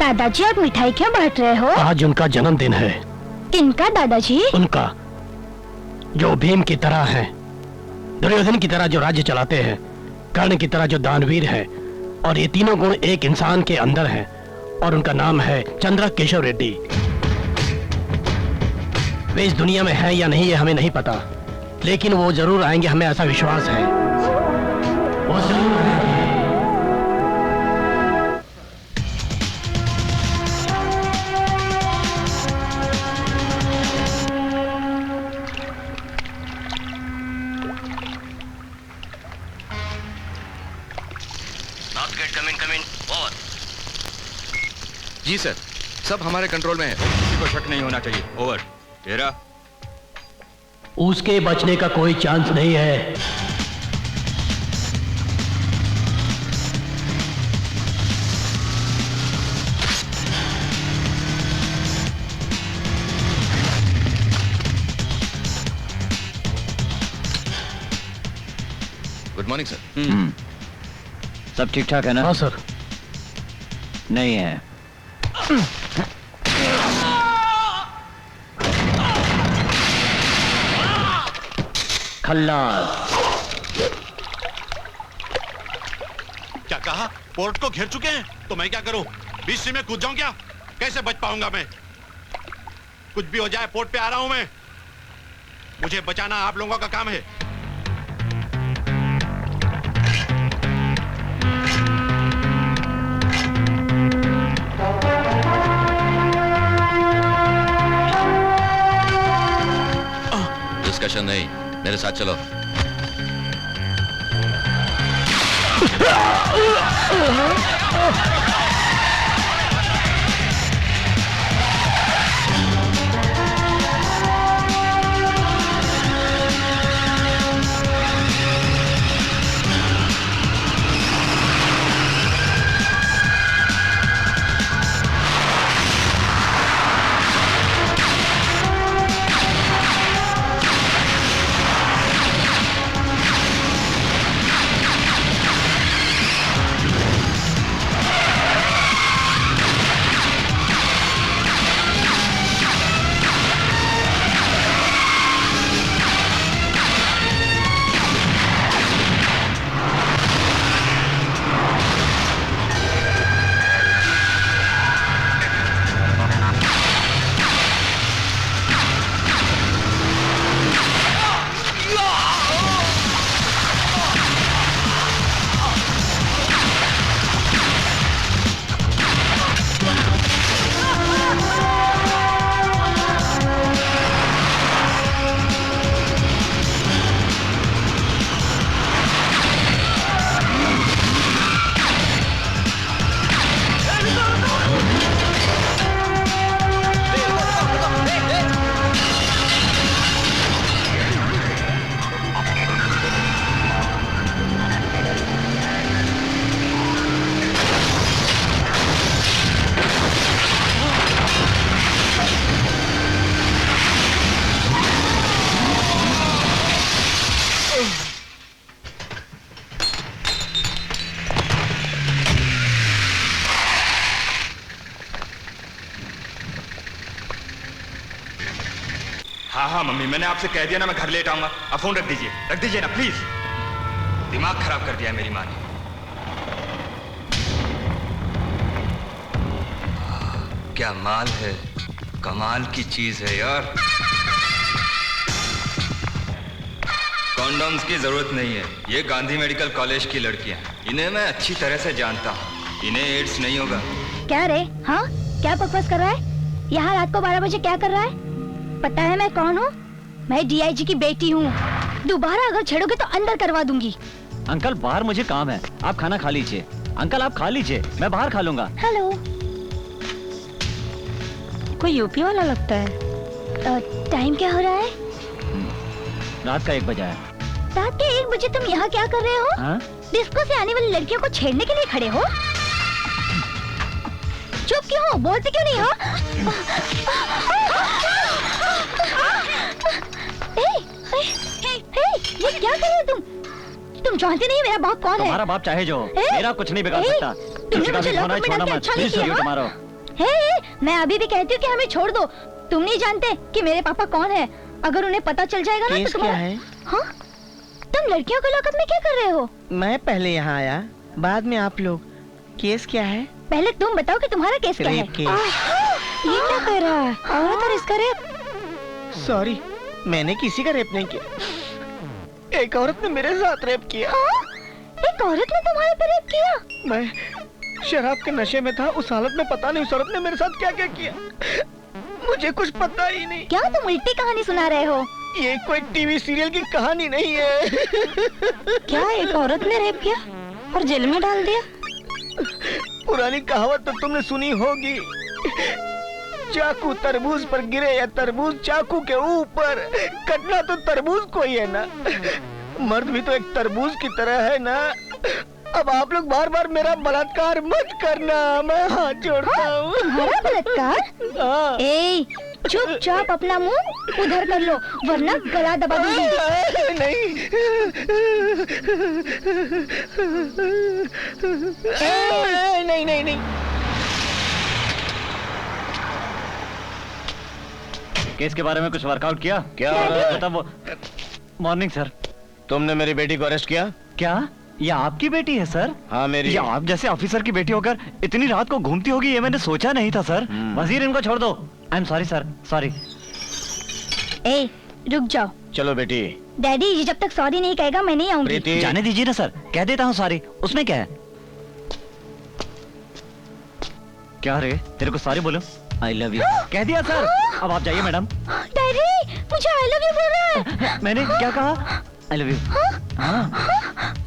दादाजी आप मिठाई क्यों बांट रहे हो? आज उनका जन्मदिन है। किनका दादाजी? उनका, जो भीम की तरह है, दुर्योधन की तरह जो राज्य चलाते हैं, कर्ण की तरह जो दानवीर है, और ये तीनों गुण एक इंसान के अंदर हैं, और उनका नाम है चंद्र केशव रेड्डी। वे इस दुनिया में है या नहीं ये हमें नहीं पता, लेकिन वो जरूर आएंगे, हमें ऐसा विश्वास है। वो जरूर आएंगे। जी सर, सब हमारे कंट्रोल में है, किसी को शक नहीं होना चाहिए। ओवर। तेरा उसके बचने का कोई चांस नहीं है। Good morning sir. सब ठीक ठाक है ना? हाँ सर। नहीं है। खल्लास। क्या कहा? पोर्ट को घेर चुके हैं, तो मैं क्या करूं? बीच में कूद जाऊं क्या? कैसे बच पाऊंगा मैं? कुछ भी हो जाए, पोर्ट पे आ रहा हूं मैं। मुझे बचाना आप लोगों का काम है। डिस्कशन नहीं, मेरे साथ चलो। हाँ मम्मी, मैंने आपसे कह दिया ना मैं घर लेट आऊंगा। अब फोन रख दीजिए ना प्लीज। दिमाग खराब कर दिया है मेरी माँ ने। क्या माल है, कमाल की चीज है यार। कॉन्डोम्स की जरूरत नहीं है, ये गांधी मेडिकल कॉलेज की लड़कियां, इन्हें मैं अच्छी तरह से जानता हूँ, इन्हें एड्स नहीं होगा। क्या रे? हाँ, क्या बकवास कर रहा है? यहाँ रात को 12 बजे क्या कर रहा है? पता है मैं कौन हूँ? मैं डीआईजी की बेटी हूँ। दोबारा अगर छेड़ोगे तो अंदर करवा दूंगी। अंकल बाहर मुझे काम है, आप खाना खा लीजिए। अंकल आप खा लीजिए, मैं बाहर खा लूंगा। हेलो। कोई यूपी वाला लगता है। टाइम क्या हो रहा है? रात का 1 बजा है। रात के 1 बजे तुम यहाँ क्या कर रहे हो? हाँ? डिस्को से आने वाली लड़कियों को छेड़ने के लिए खड़े हो? चुप क्यों हो? बोलते क्यों नहीं हो? ये क्या कर रहे हो तुम जानते नहीं मेरा बाप कौन है? तुम्हारा बाप चाहे जो, मेरा कुछ नहीं बिगाड़ सकता। तुमने मुझे लॉकर में डाल के अच्छा नहीं किया। मैं अभी भी कहती हूँ कि हमें छोड़ दो। तुम नहीं जानते कि मेरे पापा कौन है। अगर उन्हें पता चल जाएगा ना तो तुम्हारा... क्या है? हाँ? तुम लड़कियों के लॉकअप में क्या कर रहे हो? मैं पहले यहाँ आया, बाद में आप लोग। केस क्या है? पहले तुम बताओ कि तुम्हारा केस क्या है? Rape case. ये क्या कर रहा है? औरत और इसका रेप? सॉरी, मैंने किसी का रेप नहीं किया। एक औरत ने मेरे साथ रेप किया। हाँ? एक औरत ने तुम्हारे पे रेप किया? मैं शराब के नशे में था। उस हालत में पता नहीं उस औरत ने मेरे साथ क्या क्या किया, मुझे कुछ पता ही नहीं। क्या तुम उल्टी कहानी सुना रहे हो? ये कोई टीवी सीरियल की कहानी नहीं है। क्या एक औरत ने रेप किया और जेल में डाल दिया? पुरानी कहावत तो तुमने सुनी होगी, चाकू तरबूज पर गिरे या तरबूज चाकू के ऊपर, कटना तो तरबूज को ही है ना। मर्द भी तो एक तरबूज की तरह है ना। अब आप लोग बार बार मेरा बलात्कार मत करना, मैं हाथ जोड़ता हूँ। तुम्हारा बलात्कार? हाँ। ए, चुपचाप अपना मुंह उधर कर लो वरना गला दबा दूंगी। नहीं। नहीं नहीं नहीं। केस के बारे में कुछ वर्कआउट किया? क्या? मतलब वो मॉर्निंग सर। तुमने मेरी बेटी को अरेस्ट किया? क्या ये आपकी बेटी है सर? हाँ मेरी। ये आप जैसे ऑफिसर की बेटी होकर इतनी रात को घूमती होगी ये मैंने सोचा नहीं था सर। वजीर इनको छोड़ दो। I am sorry sir, sorry. ए, रुक जाओ। चलो बेटी। डैडी ये जब तक सॉरी नहीं कहेगा मैं नहीं आऊंगी। प्रीति। जाने दीजिए ना सर, कह देता हूँ सॉरी, उसमें क्या है? क्या रे, तेरे को सॉरी बोलो? आई लव यू कह दिया सर। अब आप जाइए मैडम। डैडी मुझे आई लव यू बोल रहा है। मैंने क्या कहा? I love you. हाँ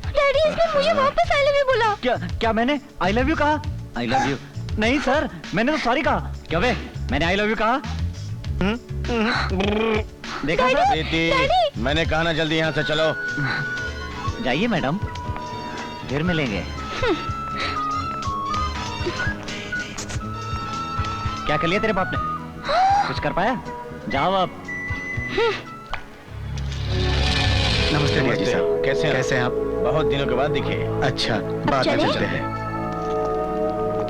डैडी इसने मुझे वापस आई लव यू बोला। क्या मैंने आई लव यू कहा? आई लव यू नहीं सर, मैंने तो सॉरी कहा। क्या बे, मैंने आई लव यू कहा? देखा सर? प्रीति, मैंने कहा ना जल्दी यहाँ से चलो। जाइए मैडम, फिर मिलेंगे। क्या कर लिया तेरे बाप ने? कुछ कर पाया? जाओ अब। नमस्ते डीआईजी साहब, कैसे हैं आप? बहुत दिनों के बाद दिखे। अच्छा, बात में चलते हैं।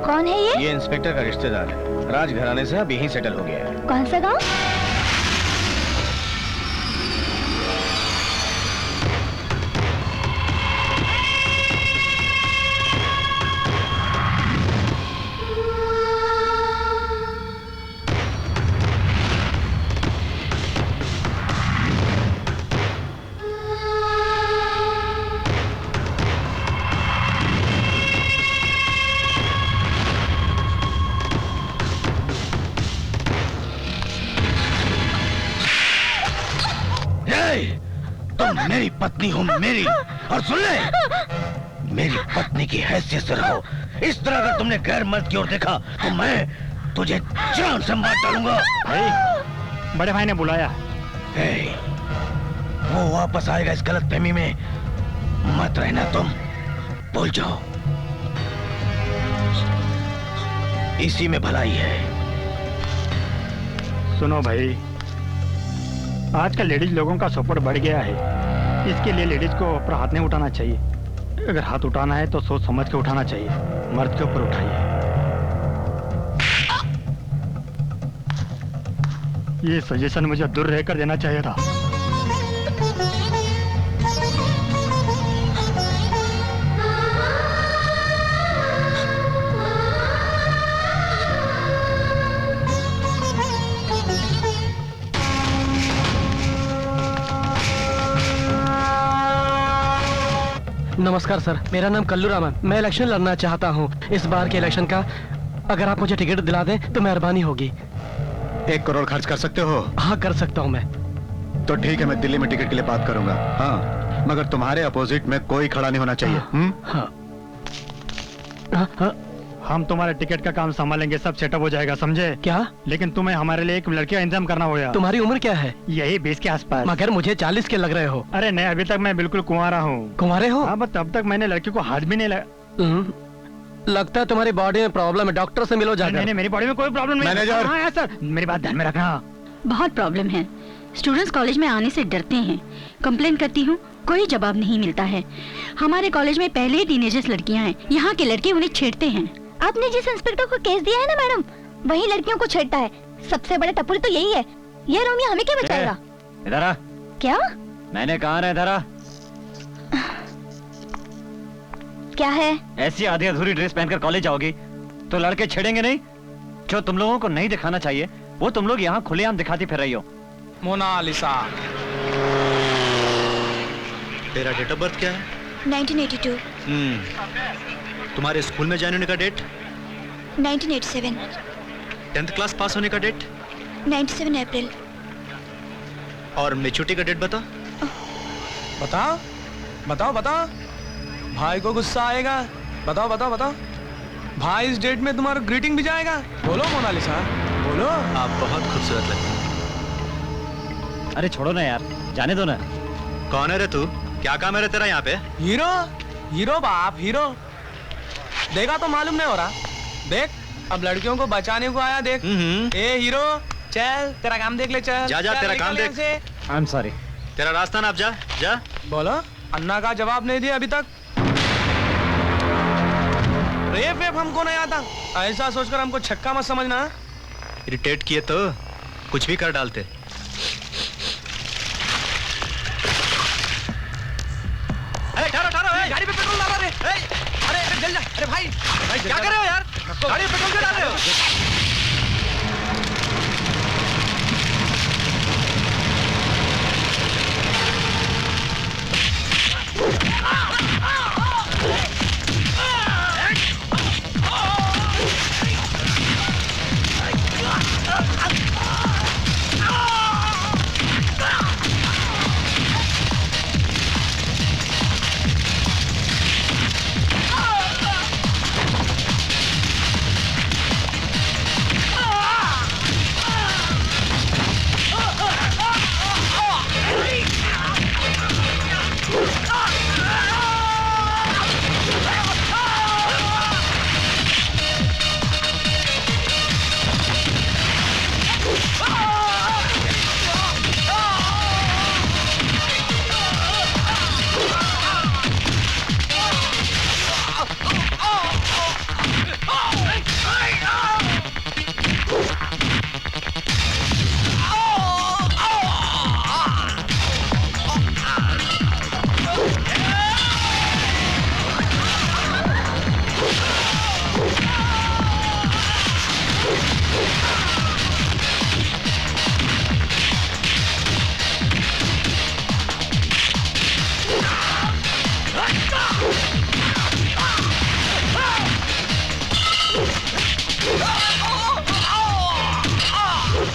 कौन है ये? ये इंस्पेक्टर का रिश्तेदार है, राजघराने से अब यहीं सेटल हो गया है। कौन सा गाँव? तुम मेरी पत्नी हो, मेरी, और सुन ले, मेरी पत्नी की हैसियत से रहो। इस तरह अगर तुमने गैर मर्द की ओर देखा तो मैं तुझे जान से मार डालूंगा। बड़े भाई ने बुलाया। वो वापस आएगा इस गलतफहमी में मत रहना तुम, भूल जाओ। इसी में भलाई है। सुनो भाई, आजकल लेडीज लोगों का सपोर्ट बढ़ गया है, इसके लिए लेडीज को ऊपर हाथ नहीं उठाना चाहिए। अगर हाथ उठाना है तो सोच समझ के उठाना चाहिए, मर्द के ऊपर उठाइए। ये सजेशन मुझे दूर रहकर देना चाहिए था। नमस्कार सर, मेरा नाम कल्लू रामन, मैं इलेक्शन लड़ना चाहता हूँ। इस बार के इलेक्शन का अगर आप मुझे टिकट दिला दें तो मेहरबानी होगी। 1 करोड़ खर्च कर सकते हो? हाँ कर सकता हूँ मैं। तो ठीक है, मैं दिल्ली में टिकट के लिए बात करूंगा। हाँ, मगर तुम्हारे अपोजिट में कोई खड़ा नहीं होना चाहिए। हाँ। हाँ। हम तुम्हारे टिकट का काम संभालेंगे, सब सेटअप हो जाएगा, समझे? क्या? लेकिन तुम्हें हमारे लिए एक लड़की का इंतजाम करना होगा। तुम्हारी उम्र क्या है? यही 20 के आसपास। मगर मुझे 40 के लग रहे हो। अरे नहीं, अभी तक मैं बिल्कुल कुंवारा हूँ। कुंवारे हो? हाँ, बस अब तक मैंने लड़की को हाथ भी नहीं लगा। लगता है तुम्हारी बॉडी में प्रॉब्लम है, डॉक्टर से मिलो जाकर। नहीं, मेरी बॉडी में कोई प्रॉब्लम नहीं। मैनेजर। हाँ सर, मेरी बात ध्यान में रखना। बहुत प्रॉब्लम है, स्टूडेंट्स कॉलेज में आने से डरते हैं। कंप्लेन करती हूँ, कोई जवाब नहीं मिलता है। हमारे कॉलेज में पहले ही टीनेजर्स लड़कियां हैं, यहाँ के लड़के उन्हें छेड़ते हैं। आपने जिस इंस्पेक्टर को केस दिया है ना मैडम, वही लड़कियों को छेड़ता है। सबसे बड़ा टपुरी तो यही है। ये रोमियो हमें क्या बचाएगा? इधर आ। क्या? मैंने कहा ना इधर आ। क्या है? ऐसी आधी अधूरी ड्रेस पहनकर कॉलेज आओगी तो लड़के छेड़ेंगे नहीं? जो तुम लोगों को नहीं दिखाना चाहिए वो तुम लोग यहाँ खुलेआम दिखाती फिर रही हो। मोनालिसा। तेरा डेट ऑफ बर्थ क्या है? 1982। तुम्हारे स्कूल में ज्वाइन होने का डेट? 1987। 10th क्लास पास होने का डेट? 97 अप्रैल। और मेच्योरिटी का डेट बता। बताओ बताओ बताओ, भाई को गुस्सा आएगा। बताओ बताओ बताओ, भाई इस डेट में तुम्हारा ग्रीटिंग भी जाएगा। बोलो मोनालिसा, बोलो। आप बहुत खूबसूरत लगते हैं। अरे छोड़ो ना यार, जाने दो ना। कौन है रे तू? क्या काम है रे तेरा यहाँ पे? हीरो, हीरो बाप, हीरो। देखा तो मालूम नहीं हो रहा। देख, अब लड़कियों को बचाने को आया। देख ए हीरो, चल तेरा काम देख ले। चल जा जा, तेरा काम देख। आई एम सॉरी। तेरा रास्ता ना, आप जा जा। बोलो। अन्ना का जवाब नहीं दिया अभी तक। रेप वेप हमको नहीं आता, ऐसा सोचकर हमको छक्का मत समझना। इरिटेट किए तो कुछ भी कर डालते। गाड़ी पे पेट्रोल डाला रे। अरे जल जा। अरे भाई क्या कर रहे हो यार? गाड़ी पे पेट्रोल क्यों डाल रहे हो?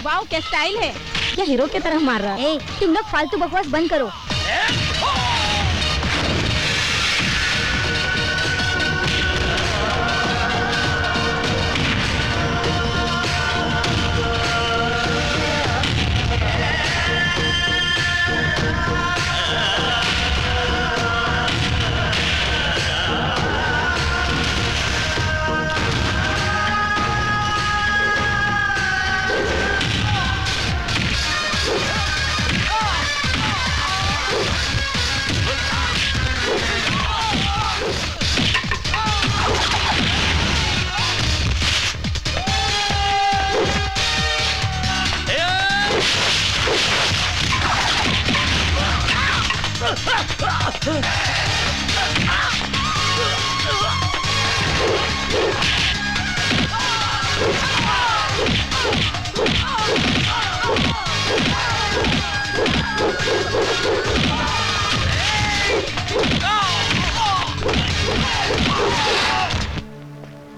वाओ क्या स्टाइल है। क्या हीरो की तरह मार रहा है। ए, तुम लोग फालतू बकवास बंद करो।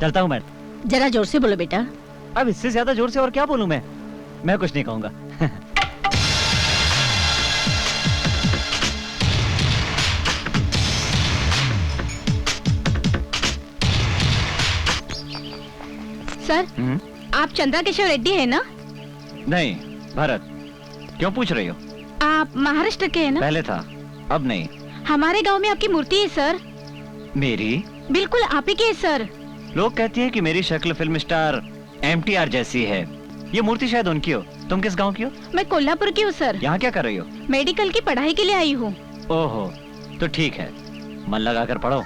चलता हूँ मैं। जरा जोर से बोलो बेटा। अब इससे ज्यादा जोर से और क्या बोलूं मैं कुछ नहीं कहूंगा। सर, आप चंद्रा केशव रेड्डी है ना? नहीं, भरत। क्यों पूछ रही हो? आप महाराष्ट्र के हैं ना? पहले था, अब नहीं। हमारे गांव में आपकी मूर्ति है सर। मेरी? बिल्कुल आप ही की है सर। लोग कहती हैं कि मेरी शक्ल फिल्म स्टार MTR जैसी है। ये मूर्ति शायद उनकी हो। तुम किस गांव की हो? मैं कोल्हापुर की हूँ सर। यहाँ क्या कर रही हो? मेडिकल की पढ़ाई के लिए आई हूँ। ओहो, तो ठीक है, मन लगाकर पढ़ो।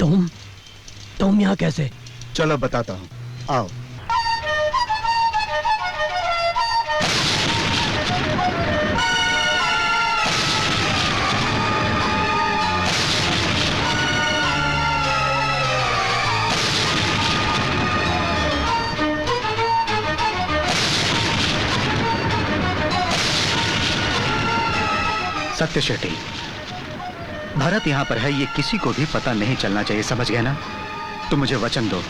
तुम यहाँ कैसे? चलो बताता हूँ, आओ। सत्य शेट्टी, भरत यहां पर है, ये किसी को भी पता नहीं चलना चाहिए, समझ गए ना? तुम मुझे वचन दो,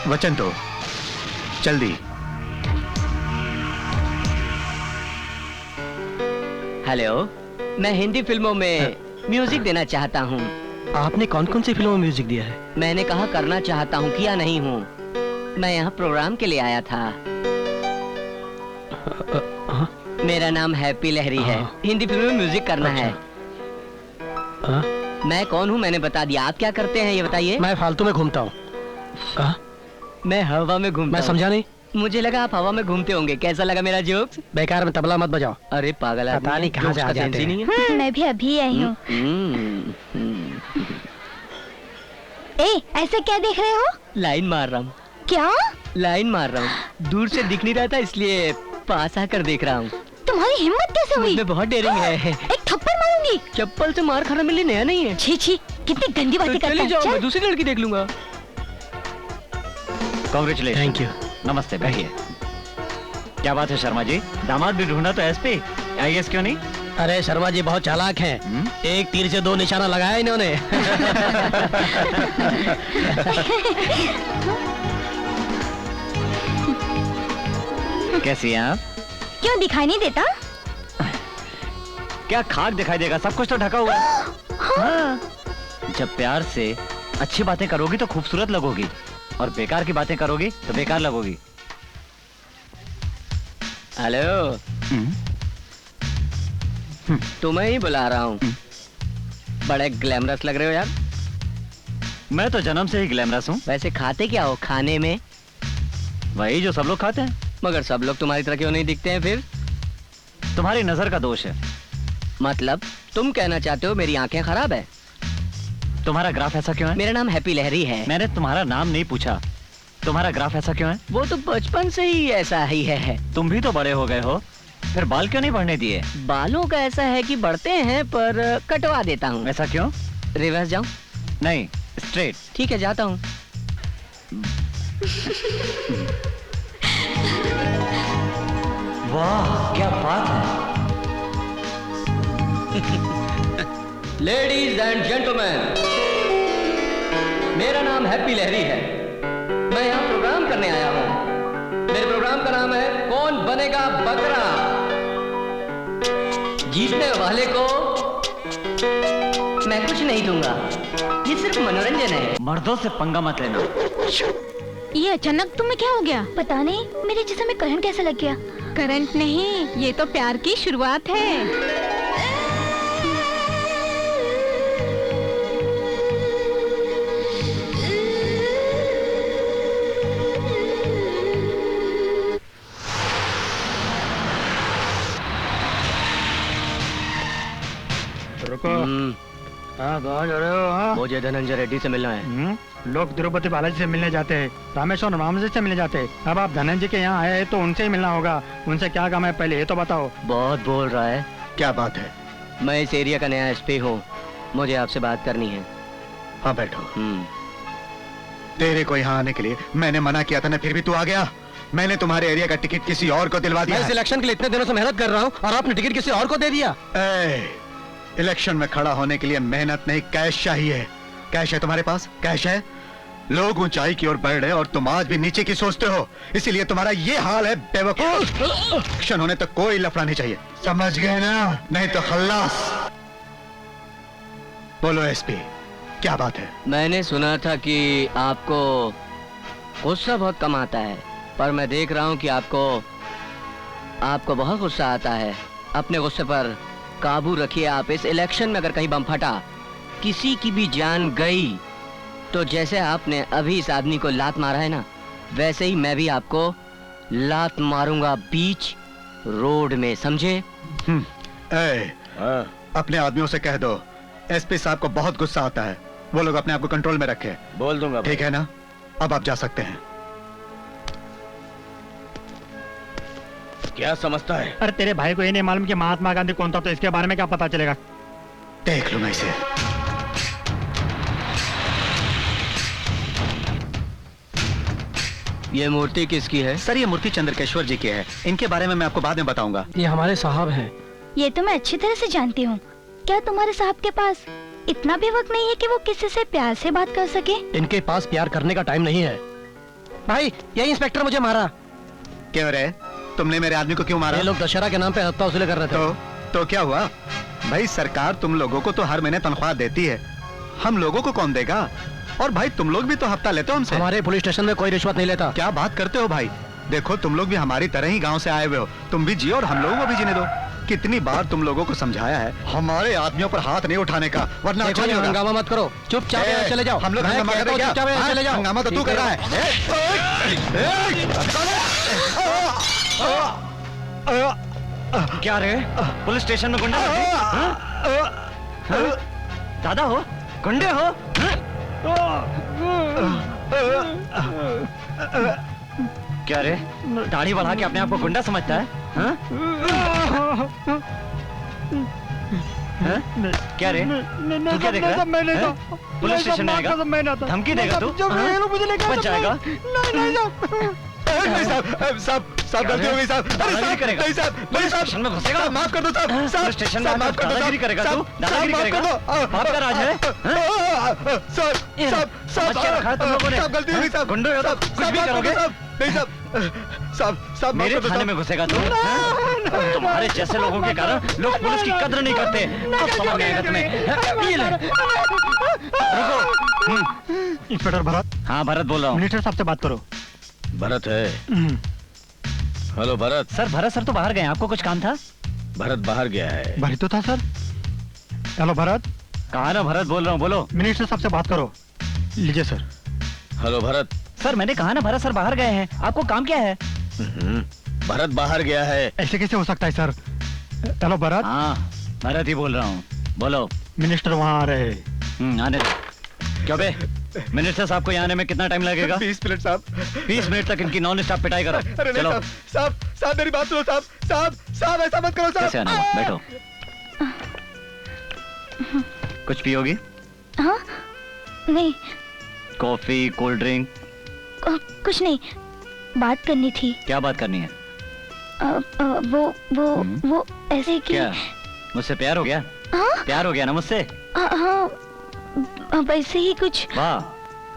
वचन दो, जल्दी। हेलो, मैं हिंदी फिल्मों में म्यूजिक देना चाहता हूँ। आपने कौन कौन सी फिल्मों में म्यूजिक दिया है? मैंने कहा करना चाहता हूँ, किया नहीं हूँ। मैं यहाँ प्रोग्राम के लिए आया था। मेरा नाम हैप्पी लहरी है, हिंदी फिल्म में म्यूजिक करना है। मैं कौन हूँ मैंने बता दिया, आप क्या करते हैं ये बताइए। मैं फालतू में घूमता हूँ। मैं हवा में घूमता। मैं समझा नहीं। मुझे लगा आप हवा में घूमते होंगे। कैसा लगा मेरा जोक्स? बेकार में तबला मत बजाओ। अरे पागल आदमी, पता नहीं कहाँ से आ जाते हैं। मैं भी अभी आई हूँ। ए, ऐसे क्या देख रहे हो? लाइन मार रहा हूँ। क्या? लाइन मार रहा हूँ, दूर से दिख नहीं रहा था इसलिए पास आकर देख रहा हूँ। तुम्हारी हिम्मत कैसे हुई? मुझमें बहुत डेयरिंग है। एक थप्पड़ मारूंगी। चप्पल से मार खाना मेरे लिए नया नहीं है। छी छी, कितनी गंदी बातें करता है। जाओ, मैं दूसरी लड़की देख लूंगा। कांग्रेचुलेशन। Thank you. नमस्ते, बैठिए। क्या बात है शर्मा जी, दामाद भी ढूंढा तो एसपी, आईएएस क्यों नहीं? अरे शर्मा जी बहुत चालाक हैं। एक तीर से दो निशाना लगाया इन्होंने। कैसी हैं आप? क्यों दिखाई नहीं देता? क्या खाक दिखाई देगा, सब कुछ तो ढका हुआ है। हाँ। जब प्यार से अच्छी बातें करोगी तो खूबसूरत लगोगी, और बेकार की बातें करोगी तो बेकार लगोगी। हेलो, तुम्हें ही बुला रहा हूँ। बड़े ग्लैमरस लग रहे हो यार। मैं तो जन्म से ही ग्लैमरस हूँ। वैसे खाते क्या हो खाने में? वही जो सब लोग खाते हैं। मगर सब लोग तुम्हारी तरह क्यों नहीं दिखते हैं फिर? तुम्हारी नजर का दोष है। मतलब तुम कहना चाहते हो मेरी आंखें खराब है? तुम्हारा ग्राफ ऐसा क्यों है? मेरा नाम हैप्पी लहरी है। मैंने तुम्हारा नाम नहीं पूछा, तुम्हारा ग्राफ ऐसा क्यों है? वो तो बचपन से ही ऐसा ही है। तुम भी तो बड़े हो गए हो, फिर बाल क्यों नहीं बढ़ने दिए? बालों का ऐसा है कि बढ़ते हैं पर कटवा देता हूँ। ऐसा क्यों? रिवर्स जाऊं? नहीं, स्ट्रेट। ठीक है, जाता हूँ। वाह क्या बात है। लेडीज एंड जेंटलमैन, मेरा नाम हैप्पी लहरी है। मैं यहाँ प्रोग्राम करने आया हूँ। मेरे प्रोग्राम का नाम है कौन बनेगा बकरा। जीतने वाले को मैं कुछ नहीं दूंगा, ये सिर्फ मनोरंजन है। मर्दों से पंगा मत लेना। ये अचानक तुम्हें क्या हो गया? पता नहीं, मेरे जिस्म में करंट कैसे लग गया। करंट नहीं, ये तो प्यार की शुरुआत है। हाँ, कहाँ जा रहे हो? हाँ? मुझे धनंजय रेड्डी से मिलना है। लोग तिरुपति बालाजी से मिलने जाते हैं, रामेश्वर रामजी से मिलने जाते हैं। अब आप धनंजय के यहाँ आए हैं तो उनसे ही मिलना होगा। उनसे क्या काम है पहले ये तो बताओ। बहुत बोल रहा है। क्या बात है? मैं इस एरिया का नया एसपी हूँ, मुझे आपसे बात करनी है। हाँ बैठो। तेरे को यहाँ आने के लिए मैंने मना किया था ना, फिर भी तू आ गया। मैंने तुम्हारे एरिया का टिकट किसी और को दिलवा दिया। मैं इलेक्शन के लिए इतने दिनों से मेहनत कर रहा हूँ और आपने टिकट किसी और को दे दिया। इलेक्शन में खड़ा होने के लिए मेहनत नहीं, कैश चाहिए। कैश है तुम्हारे पास? कैश है? लोग ऊंचाई की ओर बढ़ रहे और तुम आज भी नीचे की सोचते हो, इसीलिए तुम्हारा ये हाल है बेवकूफ। इलेक्शन होने तक कोई लफड़ा नहीं चाहिए, समझ गए ना? नहीं तो खल्लास। बोलो एसपी, क्या बात है? मैंने सुना था कि आपको गुस्सा बहुत कम आता है, पर मैं देख रहा हूँ कि आपको बहुत गुस्सा आता है। अपने गुस्से पर काबू रखिए आप। इस इलेक्शन में अगर कहीं बम फटा, किसी की भी जान गई, तो जैसे आपने अभी इस आदमी को लात मारा है ना, वैसे ही मैं भी आपको लात मारूंगा बीच रोड में, समझे? अपने आदमियों से कह दो एसपी साहब को बहुत गुस्सा आता है, वो लोग अपने आप को कंट्रोल में रखे। बोल दूंगा। ठीक है ना, अब आप जा सकते हैं। क्या समझता है? अरे तेरे भाई को ये नहीं मालूम कि महात्मा गांधी कौन था, तो इसके बारे में क्या पता चलेगा? देख लो मैं इसे। ये मूर्ति किसकी है? सर ये मूर्ति चंद्रकेश्वर जी की है, इनके बारे में मैं आपको बाद में बताऊंगा। ये हमारे साहब हैं। ये तो मैं अच्छी तरह से जानती हूँ। क्या तुम्हारे साहब के पास इतना भी वक्त नहीं है कि वो किसी से प्यार से बात कर सके? इनके पास प्यार करने का टाइम नहीं है। भाई यही इंस्पेक्टर मुझे मारा। क्यों रे, तुमने मेरे आदमी को क्यों मारा? ये लोग दशहरा के नाम पे हत्या वसूली कर रहे थे। तो क्या हुआ? भाई सरकार तुम लोगों को तो हर महीने तनख्वाह देती है, हम लोगों को कौन देगा? और भाई तुम लोग भी तो हफ्ता लेते हो हमसे। हमारे पुलिस स्टेशन में कोई रिश्वत नहीं लेता। क्या बात करते हो भाई? देखो तुम लोग भी हमारी तरह ही गांव से आए हुए हो, तुम भी जियो और हम लोगों को भी जीने दो। कितनी बार तुम लोगों को समझाया है हमारे आदमियों पर हाथ नहीं उठाने का, वरना अच्छा नहीं होगा। हंगामा मत करो, चुपचाप यहाँ चले जाओ। हम लोग हंगामा करें क्या? चुपचाप यहाँ चले जाओ। हंगामा तो तू कर रहा है। क्या रे, पुलिस स्टेशन में गुंडा? दादा हो, गुंडे हो? क्या रे, दाढ़ी बढ़ा के अपने आप को गुंडा समझता है? हाँ? क्या रे, तू क्या देख रहा है? पुलिस स्टेशन में आएगा, धमकी देगा तू? बच जाएगा। साहब गलती हो गई साहब। दादागिरी करेगा? पुलिस स्टेशन में घुसेगा? माफ कर दो साहब। पुलिस स्टेशन में दादागिरी करेगा तू? दादागिरी करेगा? बाप का राज है? समझ क्या रखा है तुम लोगों ने? गलती हो गई साहब। गुंडे हो तो कुछ भी करोगे? नहीं साहब मेरे थाने में घुसेगा तू? तुम्हारे जैसे लोगों के कारण लोग पुलिस की कद्र नहीं करते। अब समझ में आएगा तुम्हें। ये ले। रुको। इंस्पेक्टर भरत। हाँ भरत बोल रहा हूँ। मिनिस्टर साहब से बात करो। भरत है। Hello Bharat. Sir Bharat sir तो बाहर गए, आपको कुछ काम था? भरत बाहर गया है। भरत तो था सर। हेलो भरत। कहा ना भरत बोल रहा हूँ, बोलो। मिनिस्टर साहब से बात करो। लीजिए सर। हेलो भरत। सर मैंने कहा ना भरत सर बाहर गए हैं, आपको काम क्या है? भरत बाहर गया है। ऐसे कैसे हो सकता है सर? हेलो भरत। हाँ भरत ही बोल रहा हूँ, बोलो। मिनिस्टर वहाँ आ रहे हैं। आने दो। क्यों बे, मिनिस्टर साहब को यहाँ आने में कितना टाइम लगेगा? 20 मिनट साहब। 20 मिनट तक इनकी नॉन स्टॉप पिटाई करो। अरे चलो। साहब मेरी बात सुनो साहब ऐसा मत करो साहब। कैसे आना हुआ? बैठो। कुछ पियोगी? हाँ नहीं। Coffee, cold drink? कुछ नहीं, बात करनी थी। क्या बात करनी है? वो ऐसे कि क्या मुझसे प्यार हो गया? हाँ? प्यार हो गया ना मुझसे? हाँ वैसे ही कुछ। वाह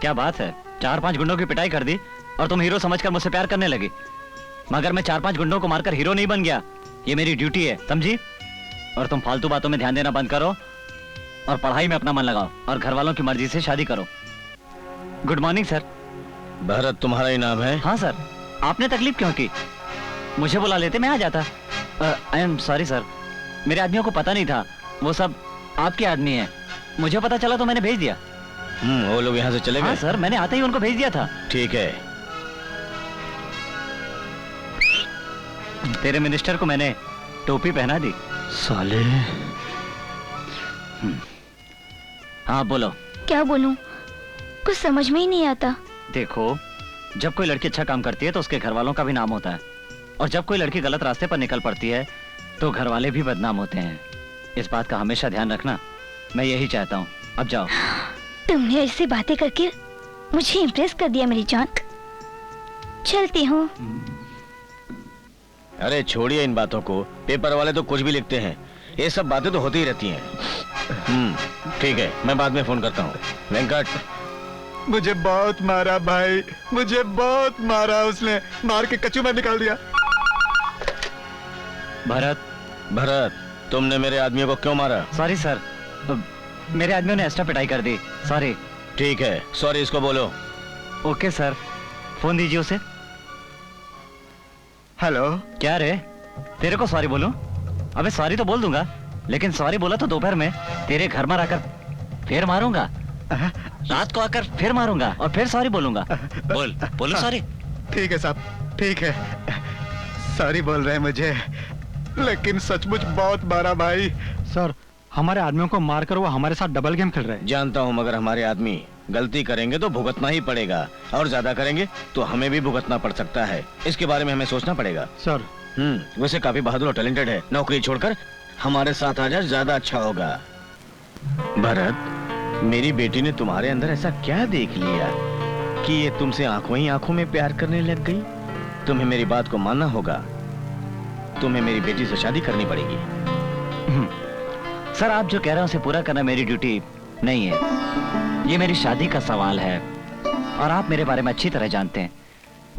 क्या बात है, 4-5 गुंडों की पिटाई कर दी और तुम हीरो समझकर मुझसे प्यार करने लगी। मगर मैं 4-5 गुंडों को मारकर हीरो नहीं बन गया, ये मेरी ड्यूटी है, समझी? और तुम फालतू बातों में ध्यान देना बंद करो और पढ़ाई में अपना मन लगाओ और घर वालों की मर्जी से शादी करो। Good morning sir. भरत तुम्हारा ही नाम है? हाँ सर। आपने तकलीफ क्यों की? मुझे बुला लेते, मैं आ जाता। आई एम सॉरी सर, मेरे आदमियों को पता नहीं था वो सब आपके आदमी हैं। मुझे पता चला तो मैंने भेज दिया। वो लोग यहाँ से चले गए? हाँ सर, मैंने आते ही उनको भेज दिया था। ठीक है। तेरे मिनिस्टर को मैंने टोपी पहना दी। साले। हाँ बोलो। क्या बोलूं, कुछ समझ में ही नहीं आता। देखो, जब कोई लड़की अच्छा काम करती है तो उसके घर वालों का भी नाम होता है, और जब कोई लड़की गलत रास्ते पर निकल पड़ती है तो घर वाले भी बदनाम होते हैं। इस बात का हमेशा ध्यान रखना, मैं यही चाहता हूँ। अब जाओ। तुमने ऐसी बातें करके मुझे इम्प्रेस कर दिया मेरी जान। चलती हूँ। अरे छोड़िए इन बातों को, पेपर वाले तो कुछ भी लिखते हैं, ये सब बातें तो होती ही रहती हैं। ठीक है, मैं बाद में फोन करता हूँ। वेंकट। मुझे बहुत मारा भाई, मुझे बहुत मारा, उसने मार के कचू में निकाल दिया। भरत तुमने मेरे आदमियों को क्यों मारा? सॉरी सर, मेरे आदमियों ने एक्स्ट्रा पिटाई कर दी, सॉरी। ठीक है, सॉरी इसको बोलो। ओके सर, फोन दीजिए उसे। हेलो। क्या रे, तेरे को सॉरी बोलूं? अबे सॉरी तो बोल दूंगा, लेकिन सॉरी बोला तो दोपहर में तेरे घर में आकर फिर मारूंगा, रात को आकर फिर मारूंगा और फिर सॉरी बोलूंगा। बोलो सॉरी। ठीक है साहब, ठीक है, सॉरी बोल रहे हैं मुझे, लेकिन सचमुच बहुत मारा भाई। सर हमारे आदमियों को मारकर वो हमारे साथ डबल गेम खेल रहे हैं। जानता हूँ, मगर हमारे आदमी गलती करेंगे तो भुगतना ही पड़ेगा, और ज्यादा करेंगे तो हमें भी भुगतना पड़ सकता है। इसके बारे में हमें सोचना पड़ेगा। सर वैसे काफी बहादुर और टैलेंटेड है, नौकरी छोड़कर हमारे साथ आ जाए, ज्यादा अच्छा होगा। भरत, मेरी बेटी ने तुम्हारे अंदर ऐसा क्या देख लिया कि ये तुमसे आंखों ही आंखों में प्यार करने लग गई? तुम्हें मेरी बात को मानना होगा, तुम्हें मेरी बेटी से शादी करनी पड़ेगी। सर, आप जो कह रहे हैं उसे पूरा करना मेरी ड्यूटी नहीं है। ये मेरी शादी का सवाल है और आप मेरे बारे में अच्छी तरह जानते हैं।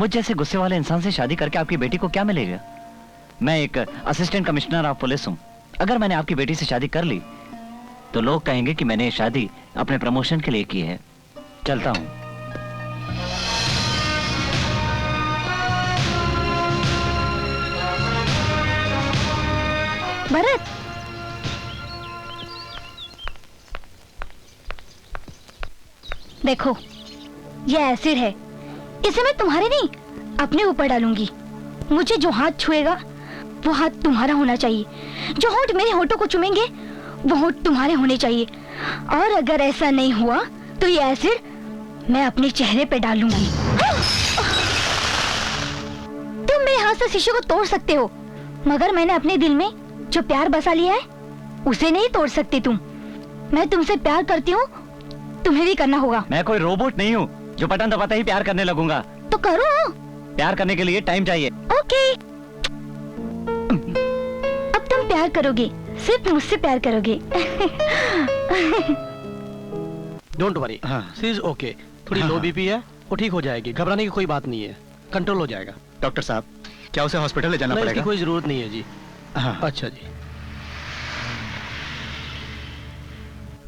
मुझ जैसे गुस्से वाले इंसान से शादी करके आपकी बेटी को क्या मिलेगा? मैं एक असिस्टेंट कमिश्नर ऑफ पुलिस हूं। अगर मैंने आपकी बेटी से शादी कर ली तो लोग कहेंगे कि मैंने ये शादी अपने प्रमोशन के लिए की है। चलता हूं। भरत, देखो ये एसिड है, इसे मैं तुम्हारे नहीं अपने ऊपर डालूंगी। मुझे जो हाथ छुएगा वो हाथ तुम्हारा होना चाहिए, जो होंठ मेरे होठों को चूमेंगे वो होठ तुम्हारे होने चाहिए, और अगर ऐसा नहीं हुआ तो ये एसिड मैं अपने चेहरे पे डालूंगी। तुम मेरे हाथ से शीशे को तोड़ सकते हो, मगर मैंने अपने दिल में जो प्यार बसा लिया है उसे नहीं तोड़ सकती तुम। मैं तुमसे प्यार करती हूँ, तुम्हें भी करना होगा। मैं कोई रोबोट नहीं हूँ जो बटन दबाते ही प्यार करने लगूंगा। तो करो। प्यार करने के लिए टाइम चाहिए। ओके, अब तुम प्यार करोगे, सिर्फ मुझसे प्यार करोगे। Don't worry, she is okay. थोड़ी लो बीपी है, वो ठीक हो जाएगी, घबराने की कोई बात नहीं है, कंट्रोल हो जाएगा। डॉक्टर साहब, क्या उसे हॉस्पिटल ले जाना नहीं, पड़ेगा? इसकी कोई जरूरत नहीं है जी। हाँ। अच्छा जी।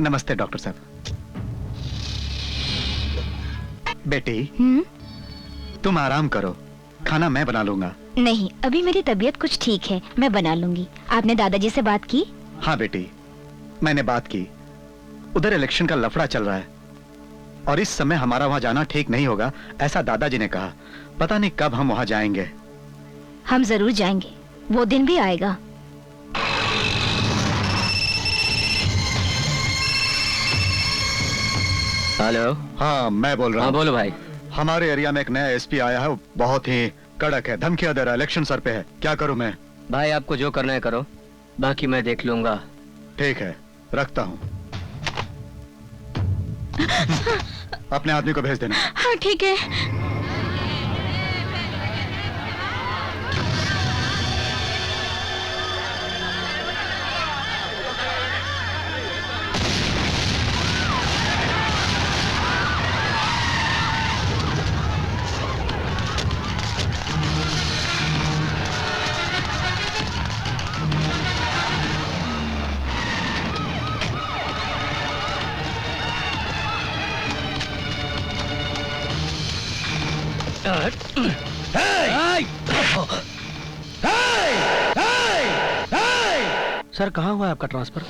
नमस्ते डॉक्टर साहब। बेटी, तुम आराम करो, खाना मैं बना लूंगा। नहीं, अभी मेरी तबीयत कुछ ठीक है, मैं बना लूंगी। आपने दादाजी से बात की? हाँ बेटी, मैंने बात की। उधर इलेक्शन का लफड़ा चल रहा है और इस समय हमारा वहां जाना ठीक नहीं होगा, ऐसा दादाजी ने कहा। पता नहीं कब हम वहां जाएंगे। हम जरूर जाएंगे, वो दिन भी आएगा। हेलो। हाँ, मैं बोल रहा हूँ। बोलो भाई। हमारे एरिया में एक नया एसपी आया है, वो बहुत ही कड़क है, धमकियां दे रहा है, इलेक्शन सर पे है। क्या करूं मैं? भाई आपको जो करना है करो, बाकी मैं देख लूंगा। ठीक है, रखता हूँ। अपने आदमी को भेज देना। हाँ ठीक है। सर, कहाँ हुआ है आपका ट्रांसफर?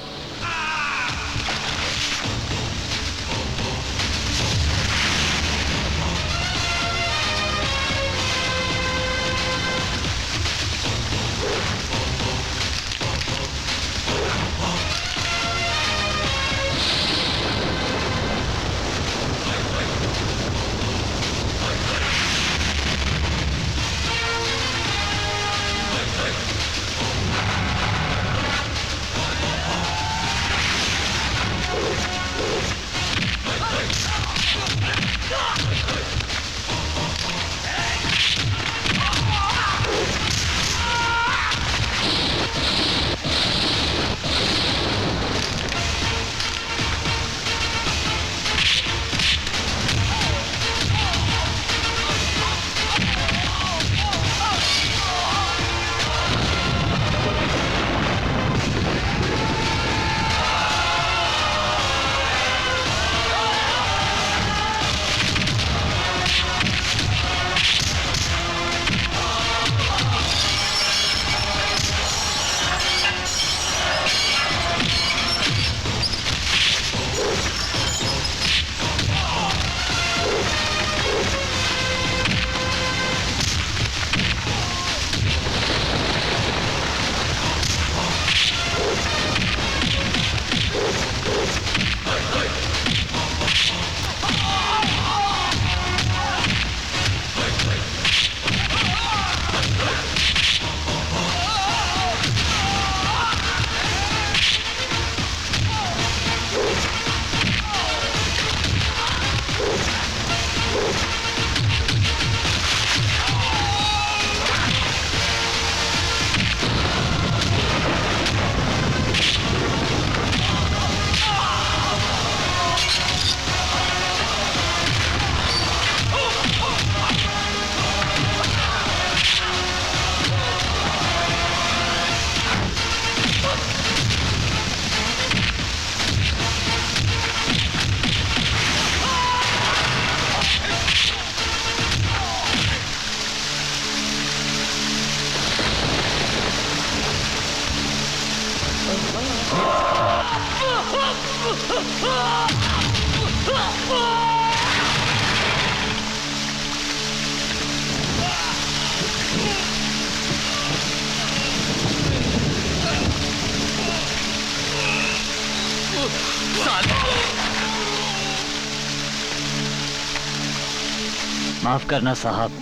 माफ करना साहब,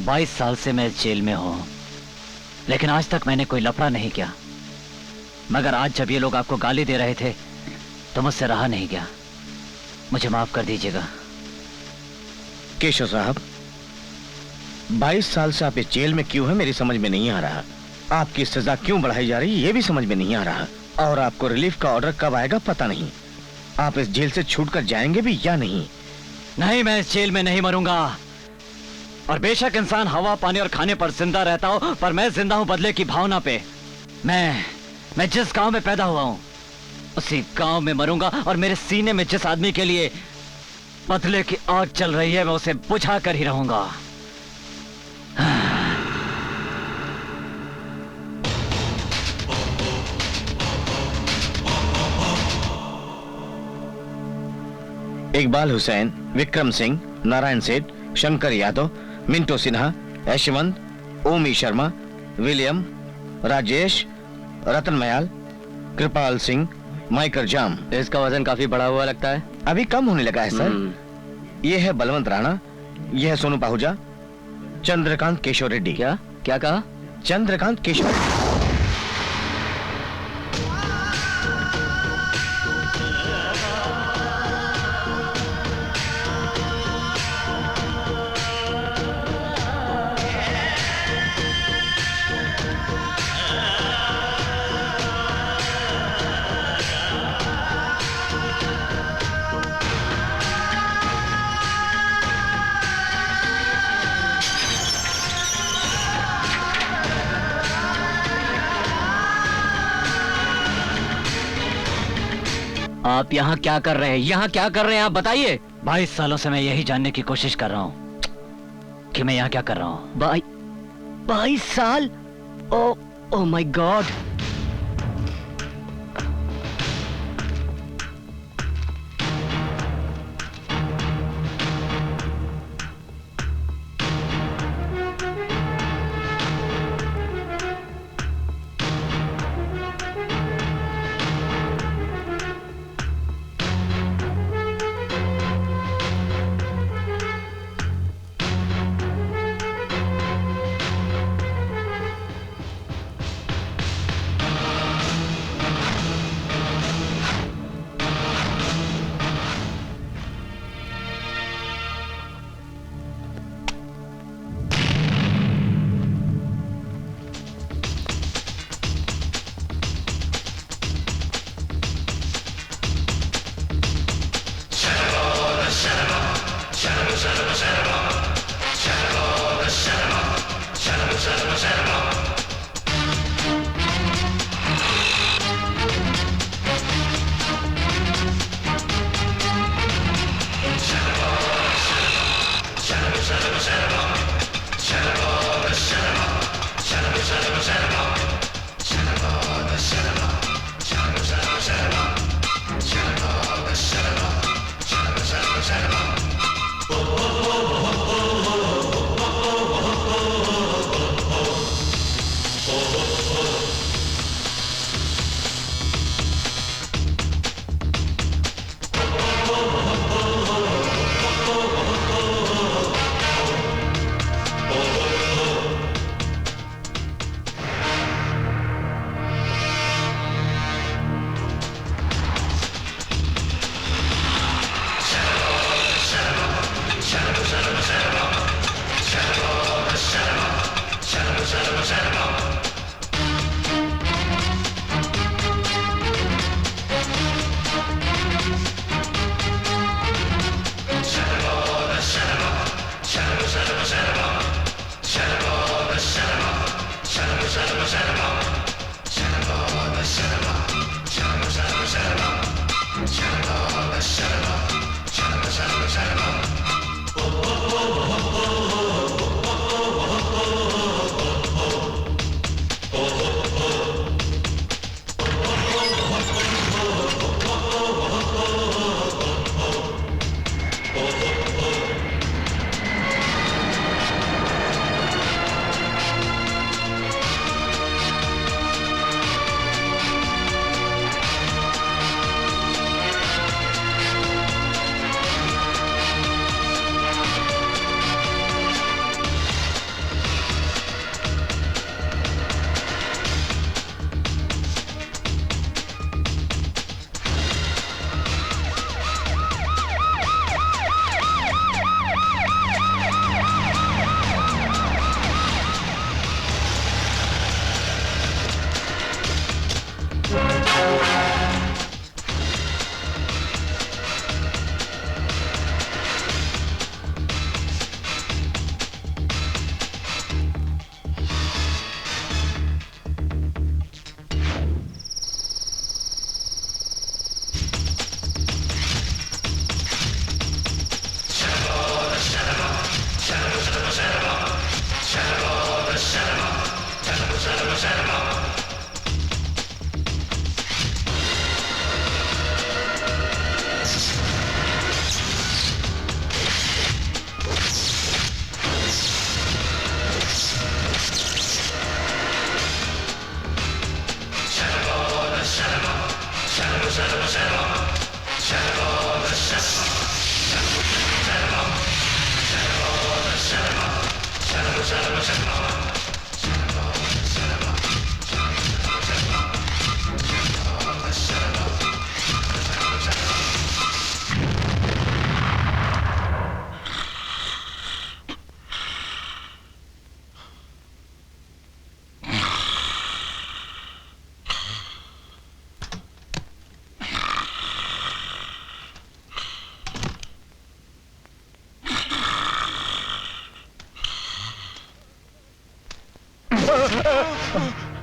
22 साल से मैं इस जेल में हूं, लेकिन आज तक मैंने कोई लफड़ा नहीं किया। मगर आज जब ये लोग आपको गाली दे रहे थे तो मुझसे रहा नहीं गया। मुझे माफ कर दीजिएगा। केशव साहब, 22 साल से आप इस जेल में क्यों हैं मेरी समझ में नहीं आ रहा। आपकी सजा क्यों बढ़ाई जा रही है ये भी समझ में नहीं आ रहा। और आपको रिलीफ का ऑर्डर कब आएगा पता नहीं। आप इस जेल से छूटकर जाएंगे भी या नहीं? नहीं, मैं इस जेल में नहीं मरूंगा। और बेशक इंसान हवा, पानी और खाने पर जिंदा रहता हो, पर मैं जिंदा हूं बदले की भावना पे। मैं जिस गांव में पैदा हुआ हूं उसी गांव में मरूंगा, और मेरे सीने में जिस आदमी के लिए बदले की आग चल रही है मैं उसे बुझा कर ही रहूंगा। इकबाल हुसैन, विक्रम सिंह, नारायण सेठ, शंकर यादव, मिंटो सिन्हा, यशवंत, ओमी शर्मा, विलियम, राजेश, रतन मयाल, कृपाल सिंह, माइकल जाम। इसका वजन काफी बढ़ा हुआ लगता है। अभी कम होने लगा है सर। ये है बलवंत राणा, ये है सोनू पाहुजा, चंद्रकांत केशव रेड्डी। क्या क्या कहा? चंद्रकांत केशव रेड्डी। आप यहाँ क्या कर रहे हैं? यहाँ क्या कर रहे हैं आप बताइए। 22 सालों से मैं यही जानने की कोशिश कर रहा हूँ कि मैं यहाँ क्या कर रहा हूँ। 22 साल? Oh my God.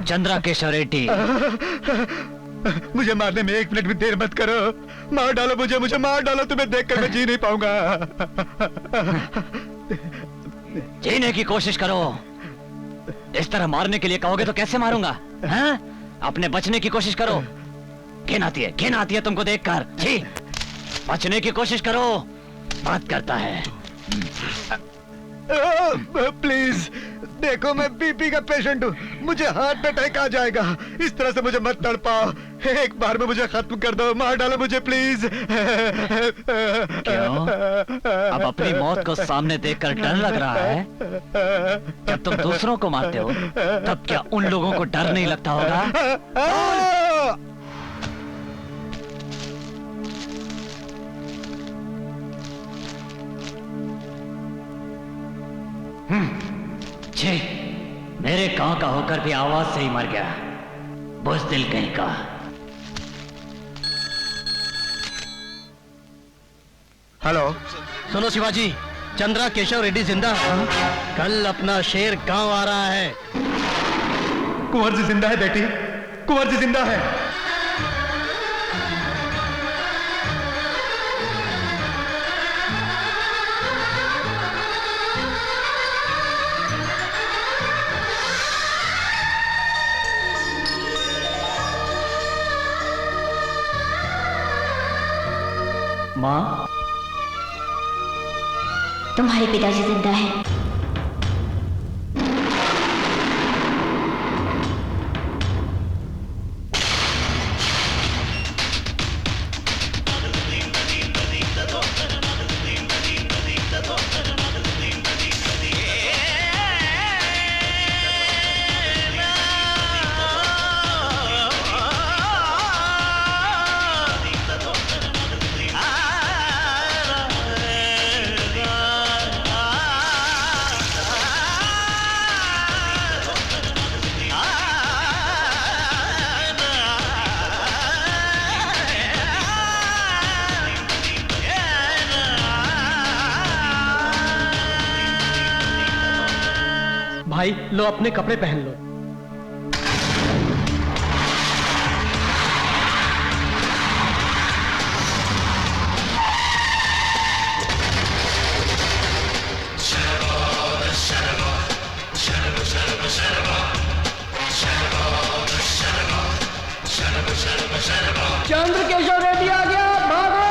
Chandra Keshav Reddy. मुझे मारने में 1 मिनट भी देर मत करो। मार डालो मुझे, मुझे मार डालो। तुम्हें देखकर मैं जी नहीं पाऊंगा। जीने की कोशिश करो। इस तरह मारने के लिए कहोगे तो कैसे मारूंगा? हाँ? अपने बचने की कोशिश करो। घिन आती है तुमको देखकर। जी, बचने की कोशिश करो। बात करता है। प्लीज देखो, मैं बीपी का पेशेंट हूँ। मुझे हार्ट अटैक आ जाएगा। इस तरह से मुझे मत तड़पाओ। एक बार में मुझे खत्म कर दो। मार डालो मुझे प्लीज। क्यों? अब अपनी मौत को सामने देखकर डर लग रहा है? जब तुम दूसरों को मारते हो तब क्या उन लोगों को डर नहीं लगता होगा? छे, मेरे गांव का होकर भी आवाज से ही मर गया। बुज़दिल कहीं का। हेलो, सुनो शिवाजी, चंद्रा केशव रेड्डी जिंदा है। कल अपना शेर गांव आ रहा है। कुंवर जी जिंदा है बेटी, कुंवर जी जिंदा है। माँ, तुम्हारे पिताजी जिंदा है। भाई लो, अपने कपड़े पहन लो। चंद्र केशव रेड्डी आ गया, भागो!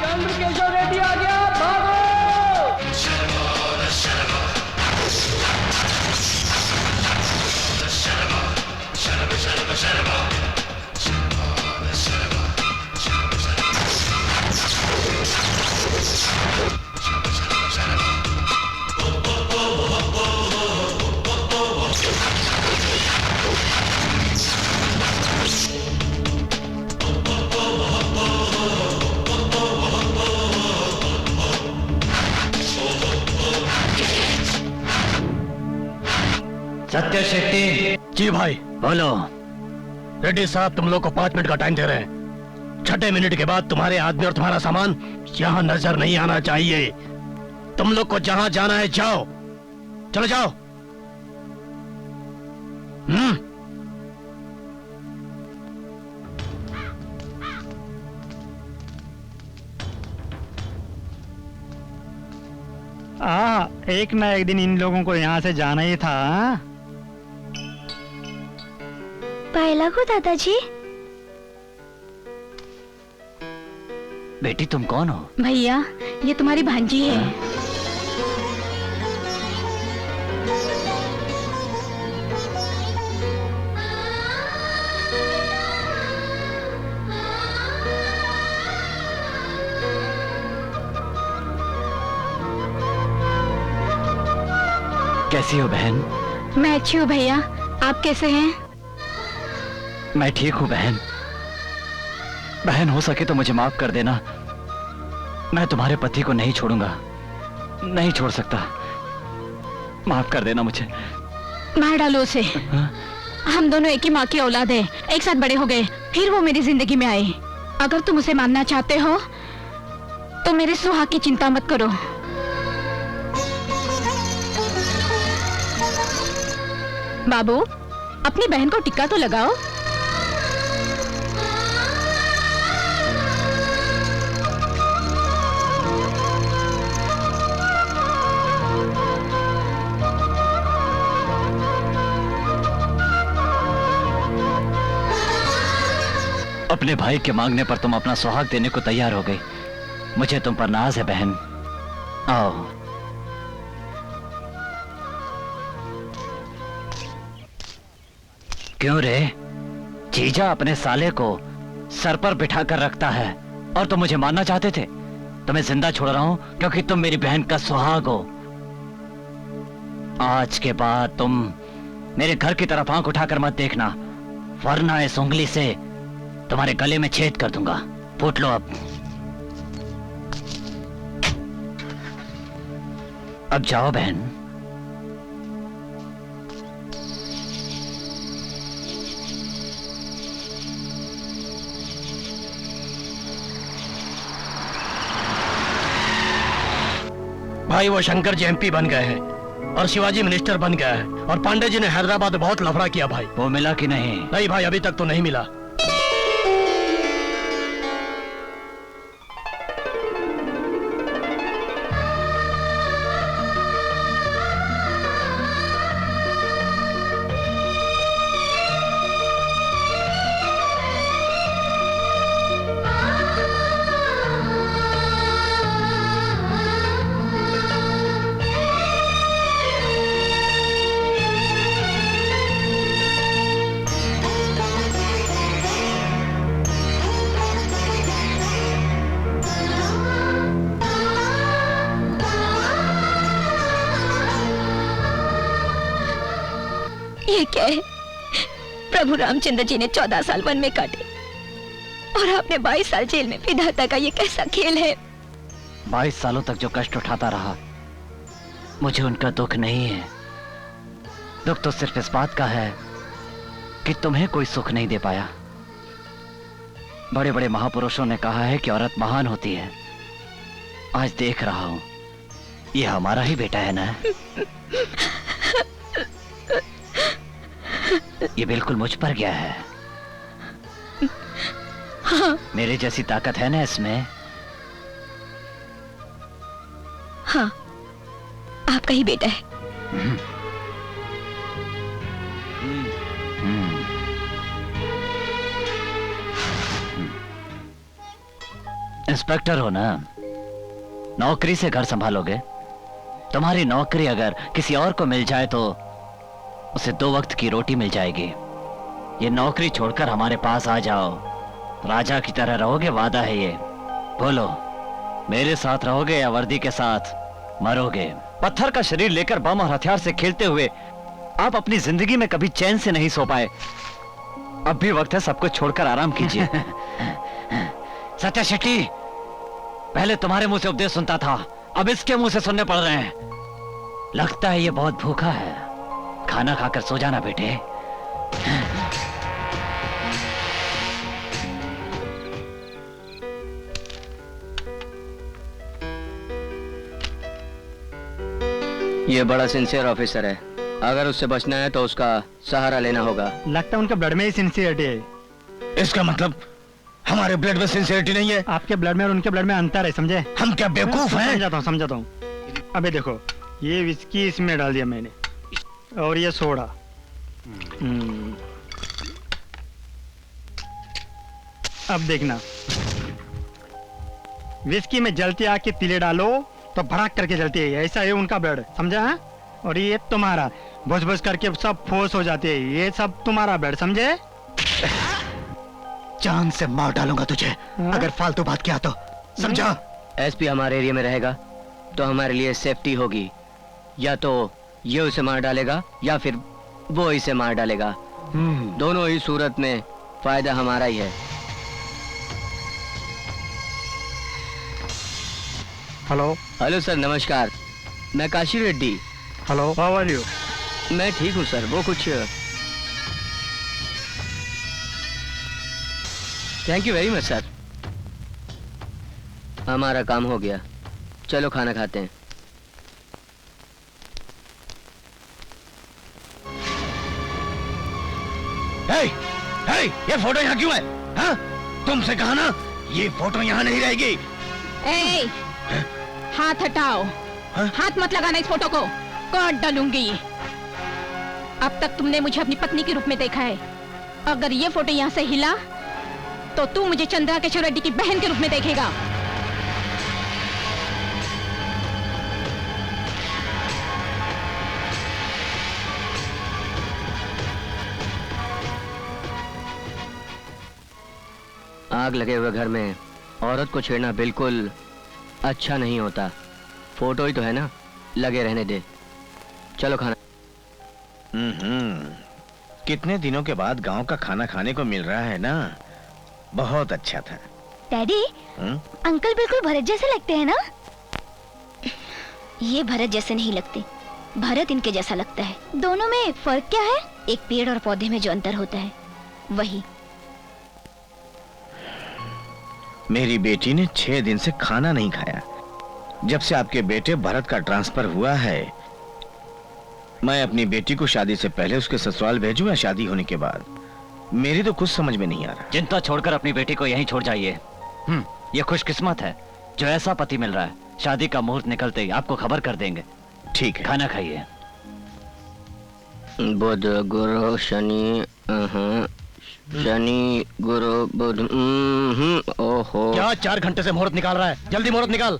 चंद्र केशव रेड्डी आ गया, भागो! सत्य शेट्टी। जी भाई। बोलो। रेड्डी साहब, तुम लोग को 5 मिनट का टाइम दे रहे हैं। 6 मिनट के बाद तुम्हारे आदमी और तुम्हारा सामान यहाँ नजर नहीं आना चाहिए। तुम लोग को जहां जाना है जाओ, चलो जाओ। एक ना एक दिन इन लोगों को यहाँ से जाना ही था। पायला को दादाजी। बेटी तुम कौन हो? भैया, ये तुम्हारी भांजी है। कैसी हो बहन? मैं अच्छी हूँ भैया, आप कैसे हैं? मैं ठीक हूँ बहन। बहन, हो सके तो मुझे माफ कर देना। मैं तुम्हारे पति को नहीं छोड़ूंगा, नहीं छोड़ सकता। माफ कर देना मुझे। मार डालो उसे। हम दोनों एक ही माँ की औलाद है, एक साथ बड़े हो गए, फिर वो मेरी जिंदगी में आए। अगर तुम उसे मानना चाहते हो तो मेरे सुहाग की चिंता मत करो। बाबू, अपनी बहन को टिक्का तो लगाओ। अपने भाई के मांगने पर तुम अपना सुहाग देने को तैयार हो गई। मुझे तुम पर नाज है बहन। आओ। क्यों रे? जीजा अपने साले को सर पर बिठा कर रखता है और तुम मुझे मारना चाहते थे। तुम्हें जिंदा छोड़ रहा हूं क्योंकि तुम मेरी बहन का सुहाग हो। आज के बाद तुम मेरे घर की तरफ आंख उठाकर मत देखना, वरना इस उंगली से तुम्हारे गले में छेद कर दूंगा। फूट लो अब। अब जाओ बहन। भाई वो शंकर जी एमपी बन गए हैं और शिवाजी मिनिस्टर बन गया है और पांडे जी ने हैदराबाद में बहुत लफड़ा किया भाई। वो मिला कि नहीं? नहीं भाई, अभी तक तो नहीं मिला। ये क्या है? प्रभु रामचंद्र जी ने 14 साल वन में काटे और आपने 22 साल जेल में। विधाता का ये कैसा खेल है? 22 सालों तक जो कष्ट उठाता रहा, मुझे उनका दुख नहीं है। दुख तो सिर्फ इस बात का है कि तुम्हें कोई सुख नहीं दे पाया। बड़े बड़े महापुरुषों ने कहा है कि औरत महान होती है। आज देख रहा हूं, ये हमारा ही बेटा है ना। ये बिल्कुल मुझ पर गया है। हाँ। मेरे जैसी ताकत है ना इसमें। हाँ, आपका ही बेटा है। इंस्पेक्टर हो ना, नौकरी से घर संभालोगे। तुम्हारी नौकरी अगर किसी और को मिल जाए तो उसे 2 वक्त की रोटी मिल जाएगी। ये नौकरी छोड़कर हमारे पास आ जाओ, राजा की तरह रहोगे, वादा है ये। बोलो, मेरे साथ रहोगे या वर्दी के साथ मरोगे? पत्थर का शरीर लेकर बम और हथियार से खेलते हुए आप अपनी जिंदगी में कभी चैन से नहीं सो पाए। अब भी वक्त है सब कुछ छोड़कर आराम कीजिए। सत्या शेट्टी, पहले तुम्हारे मुंह से उपदेश सुनता था, अब इसके मुंह से सुनने पड़ रहे हैं। लगता है ये बहुत भूखा है। खाना खाकर सो जाना बेटे। ये बड़ा सिंसियर ऑफिसर है, अगर उससे बचना है तो उसका सहारा लेना होगा। लगता है उनके ब्लड में ही सिंसियरिटी है। इसका मतलब हमारे ब्लड में सिंसियरिटी नहीं है? आपके ब्लड में और उनके ब्लड में अंतर है, समझे? हम क्या बेवकूफ हैं? समझाता हूँ। अबे देखो, ये विस्की इसमें डाल दिया मैंने और ये सोडा। अब देखना, विस्की में जलती आग के तिले डालो तो भड़क करके जलती है। ऐसा है उनका ब्लड, समझा है? और ये तुम्हारा भुस भुस करके सब फोर्स हो जाती है। ये सब तुम्हारा ब्लड, समझे? जान से मार डालूंगा तुझे अगर फालतू बात किया तो, समझा? एसपी हमारे एरिया में रहेगा तो हमारे लिए सेफ्टी होगी। या तो ये उसे मार डालेगा या फिर वो इसे मार डालेगा। दोनों ही सूरत में फायदा हमारा ही है। हेलो। हेलो सर, नमस्कार। मैं Kashi Reddy. Hello, how are you? मैं ठीक हूँ सर। वो कुछ thank you very much sir. हमारा काम हो गया, चलो खाना खाते हैं। ये फोटो यहाँ क्यों है? हाँ? तुमसे कहा ना ये फोटो यहाँ नहीं रहेगी। ए, हाथ हटाओ। हाथ मत लगाना इस फोटो को, काट डालूंगी। अब तक तुमने मुझे अपनी पत्नी के रूप में देखा है, अगर ये फोटो यहाँ से हिला तो तू मुझे चंद्रा केशव रेड्डी की बहन के रूप में देखेगा। आग लगे हुए घर में औरत को छेड़ना बिल्कुल अच्छा नहीं होता। फोटो ही तो है ना, लगे रहने दे। चलो खाना। कितने दिनों के बाद गांव का खाना खाने को मिल रहा है ना, बहुत अच्छा था। डैडी, अंकल बिल्कुल भरत जैसे लगते हैं ना? ये भरत जैसे नहीं लगते, भरत इनके जैसा लगता है। दोनों में फर्क क्या है? एक पेड़ और पौधे में जो अंतर होता है वही। मेरी बेटी ने 6 दिन से खाना नहीं खाया। जब से आपके बेटे भरत का ट्रांसफर हुआ है, मैं अपनी बेटी को शादी से पहले उसके ससुराल भेजूं या शादी होने के बाद, मेरी तो कुछ समझ में नहीं आ रहा। चिंता छोड़कर अपनी बेटी को यहीं छोड़ जाइए। ये खुशकिस्मत है जो ऐसा पति मिल रहा है। शादी का मुहूर्त निकलते ही आपको खबर कर देंगे। ठीक है, खाना खाइए। बुध गुरु शनि, शनि गुरु बुध। ओहो, क्या 4 घंटे से मुहूर्त निकाल रहा है? जल्दी मुहूर्त निकाल।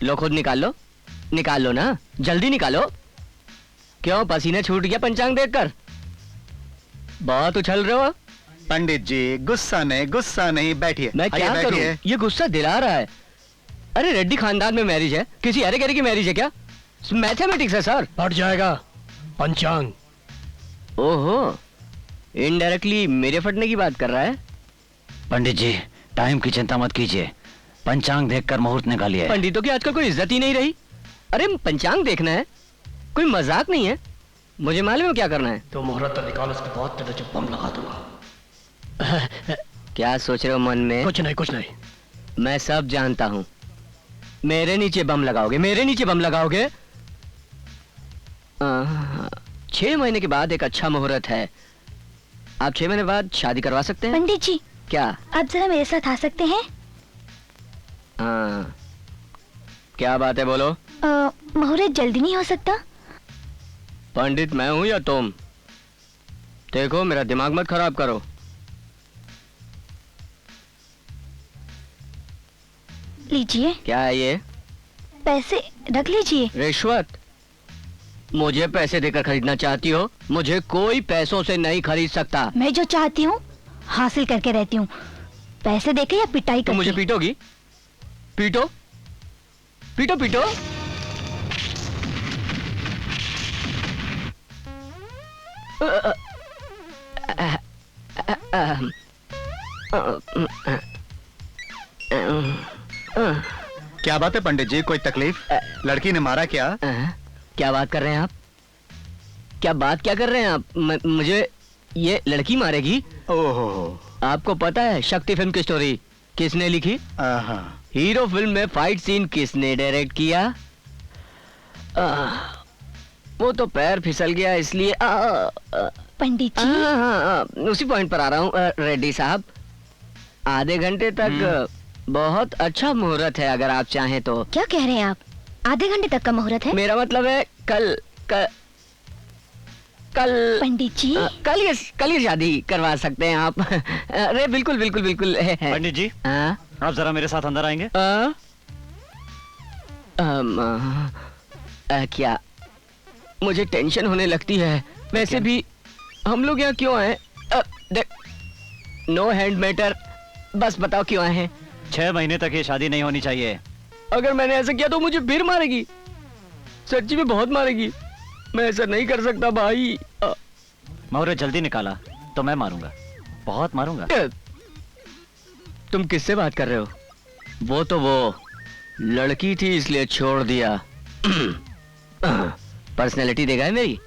लो खुद निकाल लो ना, जल्दी निकालो। क्यों पसीना छूट गया पंचांग देखकर? बहुत उछल रहे हो। पंडित जी गुस्सा नहीं, बैठिए। मैं क्या करूं? ये गुस्सा दिला रहा है। अरे रेड्डी खानदान में मैरिज है, किसी अरे गरे की मैरिज है क्या? मैथमेटिक्स है सर। फट जाएगा पंचांग। ओहो, इनडायरेक्टली मेरे फटने की बात कर रहा है। पंडित जी टाइम की चिंता मत कीजिए, पंचांग देखकर मुहूर्त निकालिए। पंडितों की आजकल कोई इज्जत ही नहीं रही। अरे पंचांग देखना है, कोई मजाक नहीं है। मुझे मालूम है क्या करना है। तो मुहूर्त निकाल, उसके बाद तेरे जो बम लगा दूंगा। क्या सोच रहे हो मन में? कुछ नहीं। मैं सब जानता हूँ। मेरे नीचे बम लगाओगे। 6 महीने के बाद एक अच्छा मुहूर्त है। आप 6 महीने बाद शादी करवा सकते हैं। पंडित जी, क्या आप जरा मेरे साथ आ सकते हैं? क्या बात है, बोलो। मुहूर्त जल्दी नहीं हो सकता? पंडित मैं हूं या तुम? देखो मेरा दिमाग मत खराब करो। लीजिए। क्या है ये? पैसे रख लीजिए। रिश्वत? मुझे पैसे देकर खरीदना चाहती हो? मुझे कोई पैसों से नहीं खरीद सकता। मैं जो चाहती हूँ हासिल करके रहती हूँ। पैसे देके या पिटाई करके? तुम मुझे पीटोगी? पीटो। क्या बात है पंडित जी, कोई तकलीफ? लड़की ने मारा क्या? क्या बात कर रहे हैं आप? क्या कर रहे हैं आप? मुझे ये लड़की मारेगी? ओहो, आपको पता है शक्ति फिल्म की स्टोरी किसने लिखी? हीरो फिल्म में फाइट सीन किसने डायरेक्ट किया? वो तो पैर फिसल गया इसलिए। पंडित जी, उसी पॉइंट पर आ रहा हूँ। रेड्डी साहब, आधे घंटे तक बहुत अच्छा मुहूर्त है, अगर आप चाहें तो। क्या कह रहे हैं आप? आधे घंटे तक का मुहूर्त है? मेरा मतलब है कल पंडित जी, कल ये शादी करवा सकते हैं आप। अरे बिल्कुल। पंडित जी आप जरा मेरे साथ अंदर आएंगे? क्या? मुझे टेंशन होने लगती है। वैसे भी हम लोग यहाँ क्यों आए? नो हैंड मैटर, बस बताओ क्यों आए हैं? 6 महीने तक ये शादी नहीं होनी चाहिए। अगर मैंने ऐसा किया तो मुझे फिर मारेगी, सच्ची में बहुत मारेगी। मैं ऐसा नहीं कर सकता भाई। मुहूर्त जल्दी निकाला तो मैं मारूंगा, बहुत मारूंगा। तुम किससे बात कर रहे हो? वो तो वो लड़की थी इसलिए छोड़ दिया। पर्सनैलिटी देखा है मेरी?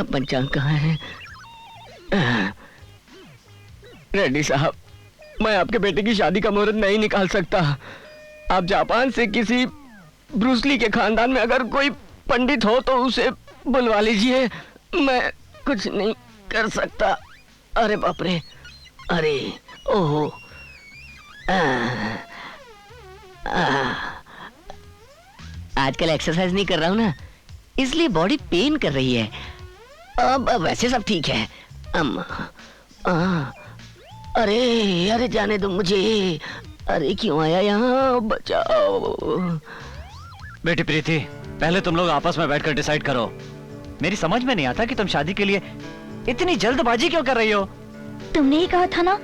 पंचांग कहाँ है? रेड्डी साहब, मैं आपके बेटे की शादी का मुहूर्त नहीं निकाल सकता। आप जापान से किसी ब्रूसली के खानदान में अगर कोई पंडित हो तो उसे बुलवा लीजिए। मैं कुछ नहीं कर सकता। अरे बाप रे, अरे ओहो, आजकल एक्सरसाइज नहीं कर रहा हूँ ना, इसलिए बॉडी पेन कर रही है। अब वैसे सब ठीक है। अरे अरे जाने दो मुझे। अरे क्यों आया यहाँ, बचाओ। बेटी प्रीति, पहले तुम लोग आपस में बैठकर डिसाइड करो। मेरी समझ में नहीं आता कि तुम शादी के लिए इतनी जल्दबाजी क्यों कर रही हो। तुमने ही कहा था ना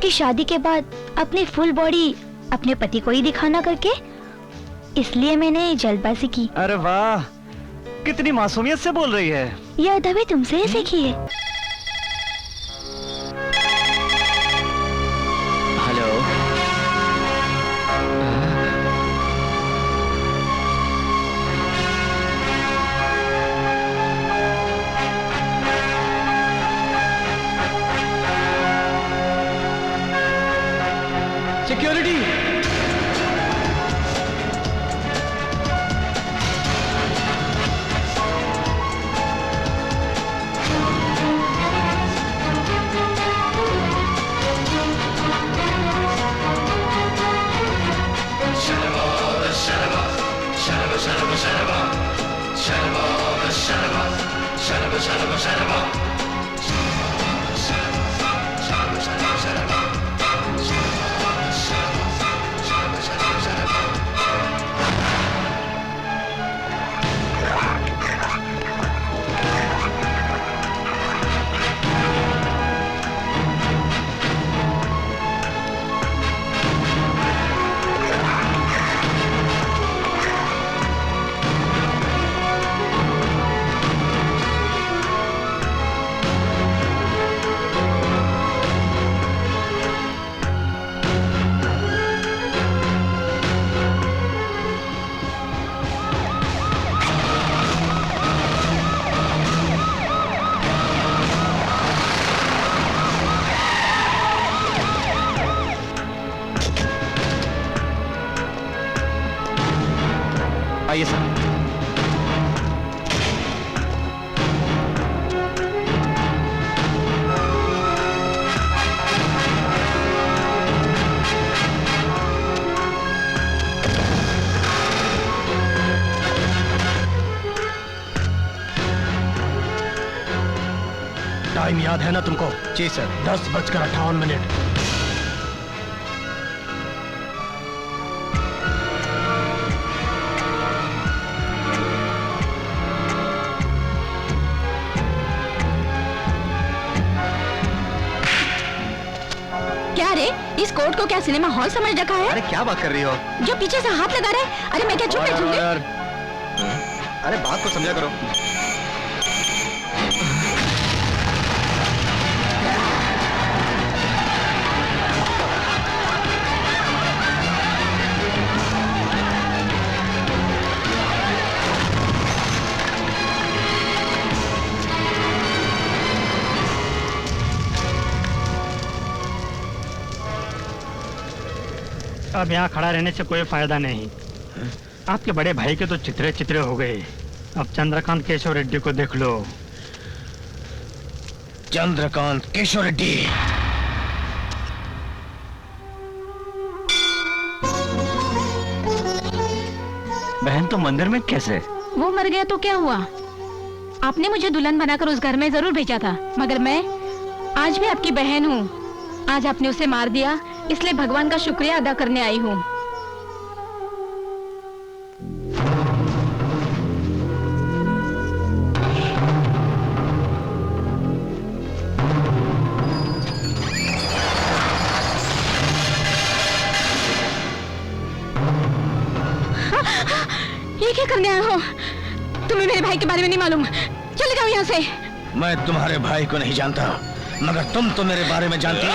कि शादी के बाद अपनी फुल बॉडी अपने पति को ही दिखाना करके, इसलिए मैंने जल्दबाजी की। अरे वाह, कितनी मासूमियत से बोल रही है। यह अदब तुमसे ही सीखी है। Hello, security. आइए सर। टाइम याद है ना तुमको? जी सर। 10:58। क्या रे, इस कोर्ट को क्या सिनेमा हॉल समझ रखा है? अरे क्या बात कर रही हो? जो पीछे से हाथ लगा रहे, अरे मैं क्या चुप बैठूंगी? अरे बात को समझा करो। अब यहाँ खड़ा रहने से कोई फायदा नहीं। आपके बड़े भाई के तो चित्रे चित्रे हो गए। अब चंद्रकांत केशव रेड्डी को देख लो। चंद्रकांत केशव रेड्डी। बहन तो मंदिर में कैसे? वो मर गया तो क्या हुआ? आपने मुझे दुल्हन बनाकर उस घर में जरूर भेजा था, मगर मैं आज भी आपकी बहन हूँ। आज आपने उसे मार दिया, इसलिए भगवान का शुक्रिया अदा करने आई हूँ। ये क्या करने आए हो? तुम्हें मेरे भाई के बारे में नहीं मालूम। चले जाओ यहाँ से। मैं तुम्हारे भाई को नहीं जानता, मगर तुम तो मेरे बारे में जानती हो।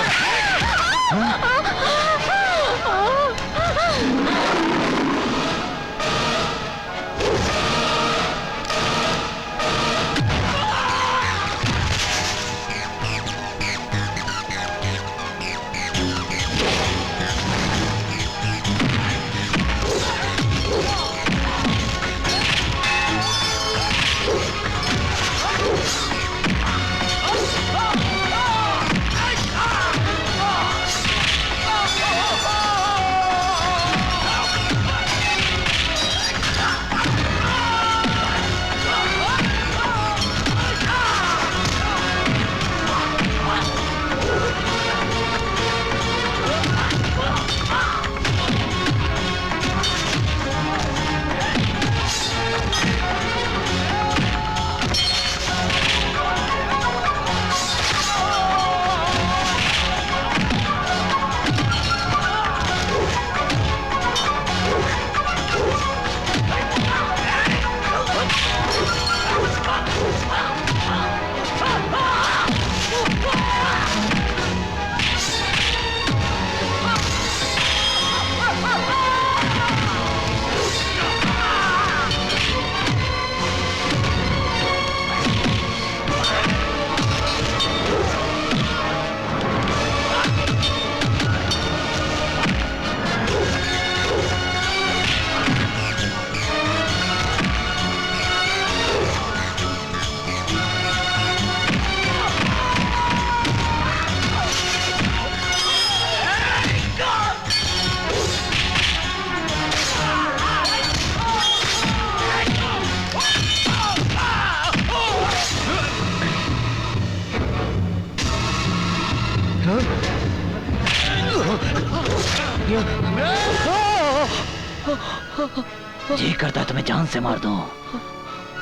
जी करता तुम्हें जान से मार दूं,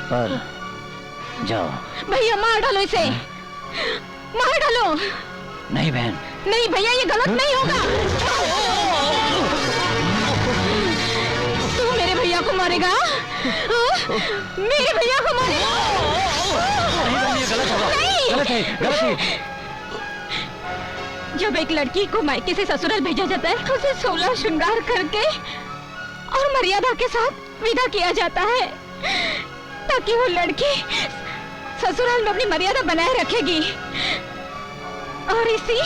पर जाओ। भैया मार डालो इसे, मार डालो। नहीं बहन, नहीं भैया, ये गलत नहीं होगा। तू मेरे भैया को मारेगा? मेरे भैया को मारेगा? नहीं, गलत होगा। गलत है, गलत है। जब एक लड़की को मायके से ससुराल भेजा जाता है, उसे 16 श्रृंगार करके और मर्यादा के साथ विदा किया जाता है, ताकि वो लड़की ससुराल में अपनी मर्यादा बनाए रखेगी। और इसी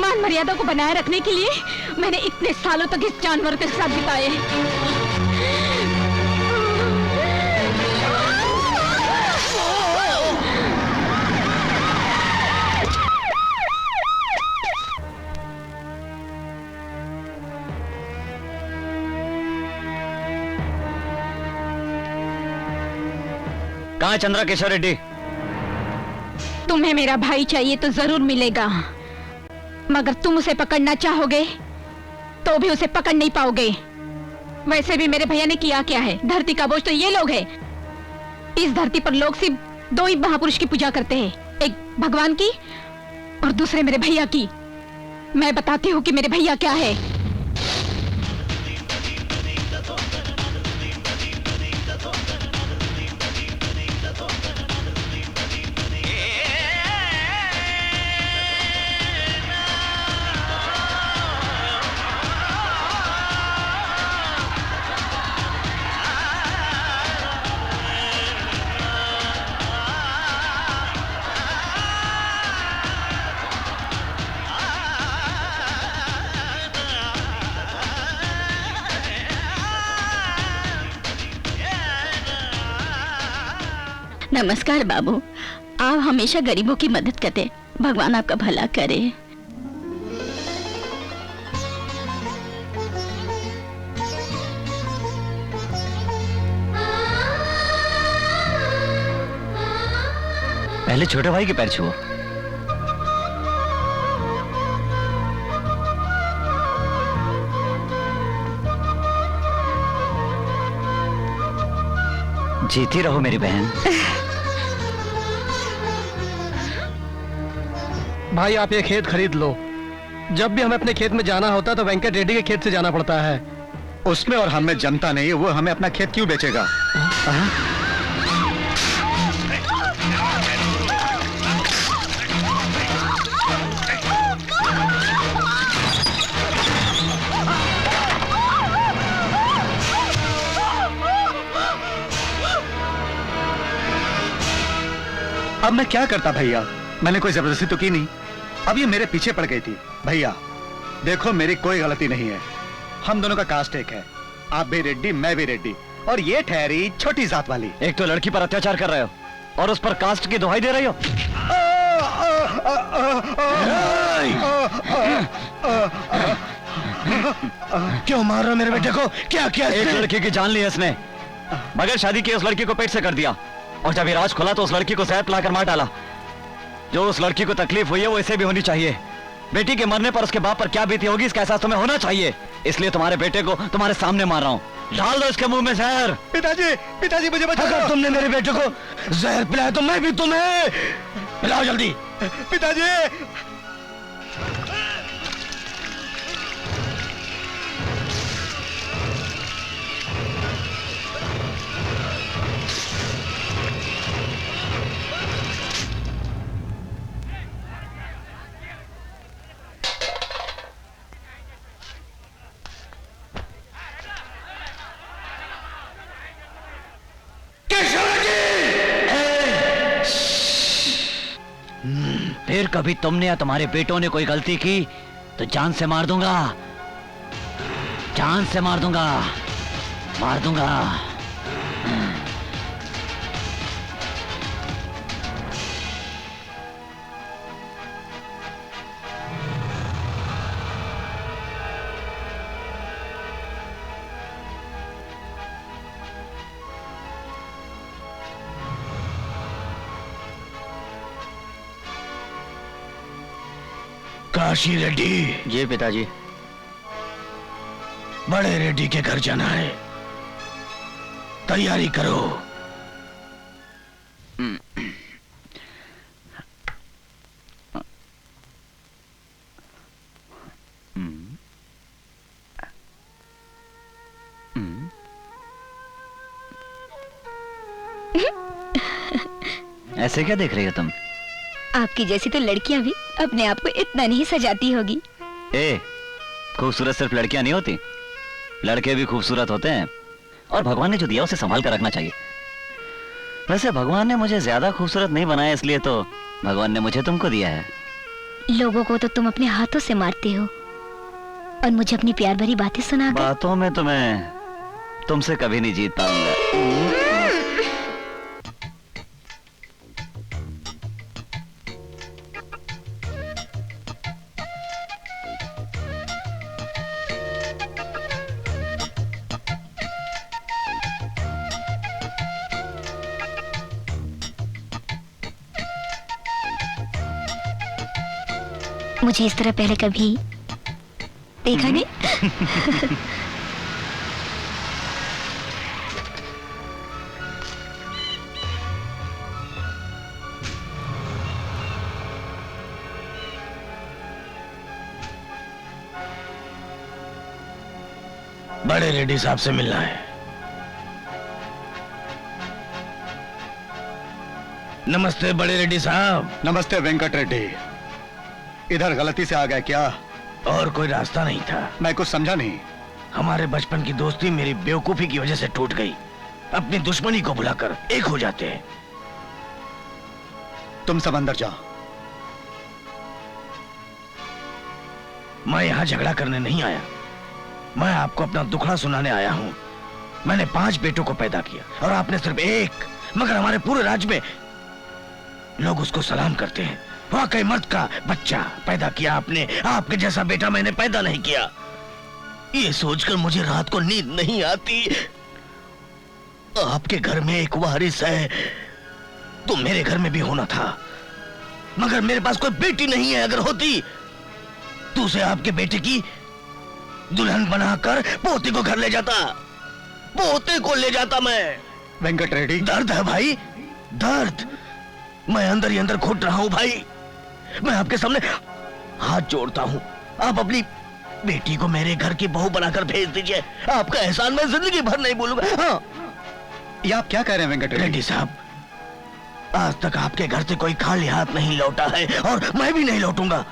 मान मर्यादा को बनाए रखने के लिए मैंने इतने सालों तक इस जानवर के साथ बिताए। कहाँ है चंद्रा केशव रेड्डी? तुम्हें मेरा भाई चाहिए तो जरूर मिलेगा, मगर तुम उसे पकड़ना चाहोगे तो भी उसे पकड़ नहीं पाओगे। वैसे भी मेरे भैया ने किया क्या है? धरती का बोझ तो ये लोग हैं। इस धरती पर लोग सिर्फ 2 ही महापुरुष की पूजा करते हैं, एक भगवान की और दूसरे मेरे भैया की। मैं बताती हूँ कि मेरे भैया क्या है। नमस्कार बाबू, आप हमेशा गरीबों की मदद करते, भगवान आपका भला करे। पहले छोटे भाई के पैर छुओ। जीती रहो मेरी बहन। भाई आप ये खेत खरीद लो। जब भी हमें अपने खेत में जाना होता तो वेंकट रेड्डी के खेत से जाना पड़ता है। उसमें और हमें जमता नहीं, वो हमें अपना खेत क्यों बेचेगा? अब मैं क्या करता भैया? मैंने कोई जबरदस्ती तो की नहीं। अब ये मेरे पीछे पड़ गई थी। भैया देखो, मेरी कोई गलती नहीं है। हम दोनों का कास्ट एक है। आप भी रेड्डी, मैं भी रेड्डी, और ये ठहरी छोटी जात वाली। एक तो लड़की पर अत्याचार कर रहे हो और उस पर कास्ट की दुहाई दे रही हो। क्यों मार रहे हो मेरे बेटे को? क्या किया? एक लड़की की जान ली इसने, बगैर शादी किए उस लड़की को पेट से कर दिया, और जब ये राज खुला तो उस लड़की को जहर पिलाकर मार डाला। जो उस लड़की को तकलीफ हुई है वो इसे भी होनी चाहिए। बेटी के मरने पर उसके बाप पर क्या बीती होगी इसका एहसास तुम्हें होना चाहिए। इसलिए तुम्हारे बेटे को तुम्हारे सामने मार रहा हूँ। डाल दो इसके मुंह में जहर। पिताजी, पिताजी मुझे बचाओ। अगर तुमने मेरे बेटे को जहर पिलाया तो मैं भी तुम्हें पिलाओ जल्दी। पिताजी, फिर कभी तुमने या तुम्हारे बेटों ने कोई गलती की तो जान से मार दूंगा, जान से मार दूंगा, मार दूंगा। काशी रेड्डी। जी पिताजी। बड़े रेड्डी के घर जाना है, तैयारी करो। ऐसे क्या देख रही हो तुम? आपकी जैसी तो लड़कियां भी अपने आप को इतना नहीं सजाती होगी। खूबसूरत सिर्फ लड़कियां नहीं होती, लड़के भी खूबसूरत होते हैं, और भगवान ने जो दिया उसे संभाल कर रखना चाहिए। वैसे भगवान ने मुझे ज्यादा खूबसूरत नहीं बनाया, इसलिए तो भगवान ने मुझे तुमको दिया है। लोगों को तो तुम अपने हाथों से मारते हो और मुझे अपनी प्यार भरी बातें सुनाकर। बातों में तो मैं तुमसे कभी नहीं जीत पाऊंगा। मुझे इस तरह पहले कभी देखा नहीं। बड़े रेड्डी साहब से मिलना है। नमस्ते बड़े रेड्डी साहब। नमस्ते वेंकट रेड्डी। इधर गलती से आ गए क्या? और कोई रास्ता नहीं था। मैं कुछ समझा नहीं। हमारे बचपन की दोस्ती मेरी बेवकूफी की वजह से टूट गई। अपनी दुश्मनी को भुलाकर एक हो जाते हैं। तुम सब अंदर जाओ। मैं यहां झगड़ा करने नहीं आया, मैं आपको अपना दुखड़ा सुनाने आया हूं। मैंने 5 बेटों को पैदा किया और आपने सिर्फ एक, मगर हमारे पूरे राज्य में लोग उसको सलाम करते हैं। वाकई मर्द का बच्चा पैदा किया आपने, आपके जैसा बेटा मैंने पैदा नहीं किया। ये सोचकर मुझे रात को नींद नहीं आती। आपके घर में एक वारिस है तो मेरे घर में भी होना था, मगर मेरे पास कोई बेटी नहीं है। अगर होती तो उसे आपके बेटे की दुल्हन बनाकर पोते को घर ले जाता, पोते को ले जाता मैं। वेंकट रेड्डी, दर्द है भाई, दर्द। मैं अंदर ही अंदर घुट रहा हूं भाई। मैं आपके सामने हाथ जोड़ता हूं, आप अपनी बेटी को मेरे घर की बहू बनाकर भेज दीजिए। आपका एहसान मैं जिंदगी भर नहीं भूलूंगा। हाँ, ये आप क्या कह रहे हैं वेंकट रेड्डी साहब? आज तक आपके घर से कोई खाली हाथ नहीं लौटा है और मैं भी नहीं लौटूंगा।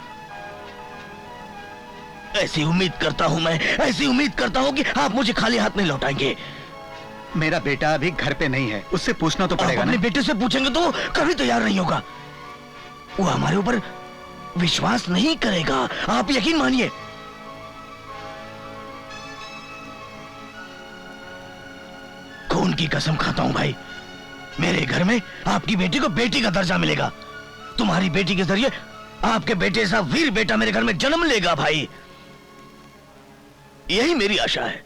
ऐसी उम्मीद करता हूं मैं, ऐसी उम्मीद करता हूं कि आप मुझे खाली हाथ नहीं लौटाएंगे। मेरा बेटा अभी घर पे नहीं है, उससे पूछना तो पड़ेगा ना। अपने बेटे से पूछेंगे तो कभी तैयार नहीं होगा। वो हमारे ऊपर विश्वास नहीं करेगा, आप यकीन मानिए। खून की कसम खाता हूं भाई, मेरे घर में आपकी बेटी को बेटी का दर्जा मिलेगा। तुम्हारी बेटी के जरिए आपके बेटे जैसा वीर बेटा मेरे घर में जन्म लेगा भाई। यही मेरी आशा है।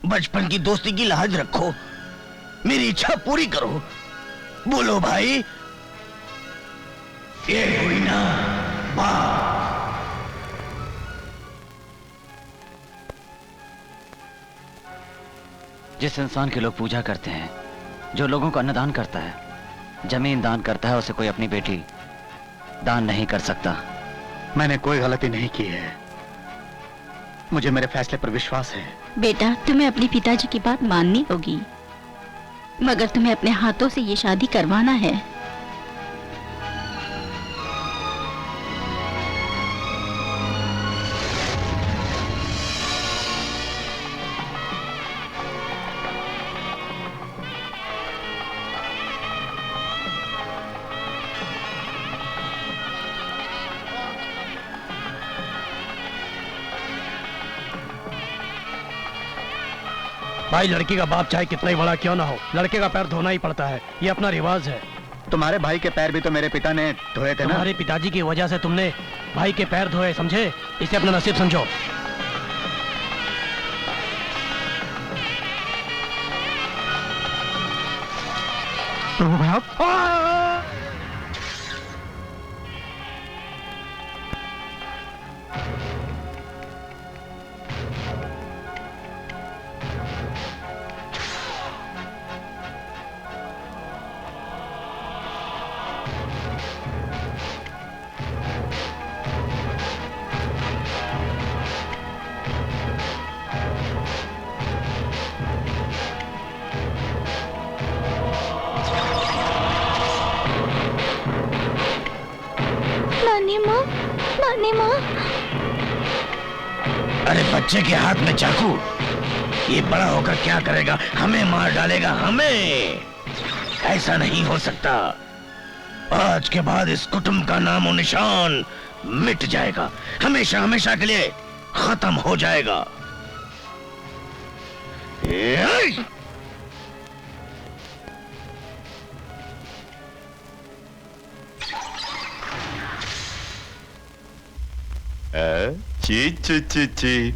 बचपन की दोस्ती की लाज रखो, मेरी इच्छा पूरी करो। बोलो भाई, ये हुई ना बात। जिस इंसान की लोग पूजा करते हैं, जो लोगों को अन्नदान करता है, जमीन दान करता है, उसे कोई अपनी बेटी दान नहीं कर सकता। मैंने कोई गलती नहीं की है, मुझे मेरे फैसले पर विश्वास है। बेटा, तुम्हें अपने पिताजी की बात माननी होगी, मगर तुम्हें अपने हाथों से ये शादी करवाना है। भाई, लड़की का बाप चाहे कितना ही बड़ा क्यों ना हो, लड़के का पैर धोना ही पड़ता है, ये अपना रिवाज है। तुम्हारे भाई के पैर भी तो मेरे पिता ने धोए थे ना। तुम्हारे पिताजी की वजह से तुमने भाई के पैर धोए, समझे? इसे अपना नसीब समझो। प्रभु भाई, बच्चे के हाथ में चाकू, ये बड़ा होकर क्या करेगा? हमें मार डालेगा, हमें। ऐसा नहीं हो सकता। आज के बाद इस कुटुंब का नामो निशान मिट जाएगा, हमेशा हमेशा के लिए खत्म हो जाएगा। ची ची ची ची।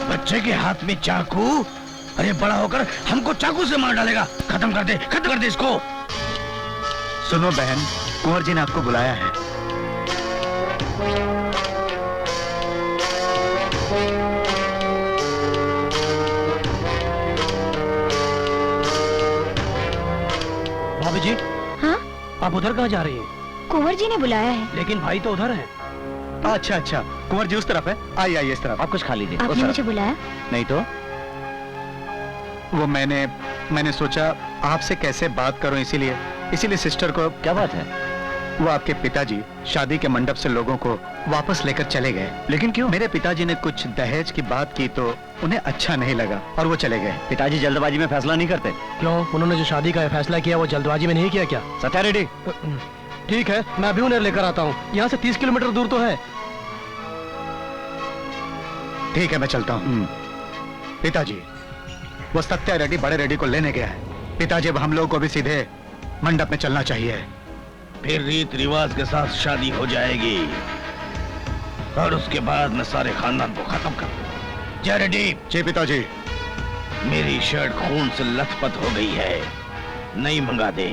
बच्चे के हाथ में चाकू, अरे बड़ा होकर हमको चाकू से मार डालेगा। खत्म कर दे, खत्म कर दे इसको। सुनो बहन, कुंवर जी ने आपको बुलाया है। भाभी जी, हाँ? आप उधर कहाँ जा रही हैं? कुंवर जी ने बुलाया है। लेकिन भाई तो उधर है। अच्छा अच्छा, कुंवर जी उस तरफ है। आइए आइए इस तरफ। आप कुछ खा लीजिए। आपने मुझे बुलाया? नहीं तो वो मैंने सोचा आपसे कैसे बात करूं, इसीलिए सिस्टर को। क्या बात है? वो आपके पिताजी शादी के मंडप से लोगों को वापस लेकर चले गए। लेकिन क्यों? मेरे पिताजी ने कुछ दहेज की बात की तो उन्हें अच्छा नहीं लगा और वो चले गए। पिताजी जल्दबाजी में फैसला नहीं करते। क्यों? उन्होंने जो शादी का फैसला किया वो जल्दबाजी में नहीं किया क्या? सत्या रेड्डी। ठीक है, मैं अभी उन्हें लेकर आता हूँ। यहाँ से 30 किलोमीटर दूर तो है। ठीक है, मैं चलता हूँ। पिताजी, वो सत्या रेड्डी बड़े रेड्डी को लेने गया है। पिताजी, अब हम लोगों को भी सीधे मंडप में चलना चाहिए। फिर रीत रिवाज के साथ शादी हो जाएगी और उसके बाद मैं सारे खानदान को खत्म कर दूंगा। जय रेड्डी। जी पिताजी। मेरी शर्ट खून से लथपथ हो गई है, नई मंगा दे।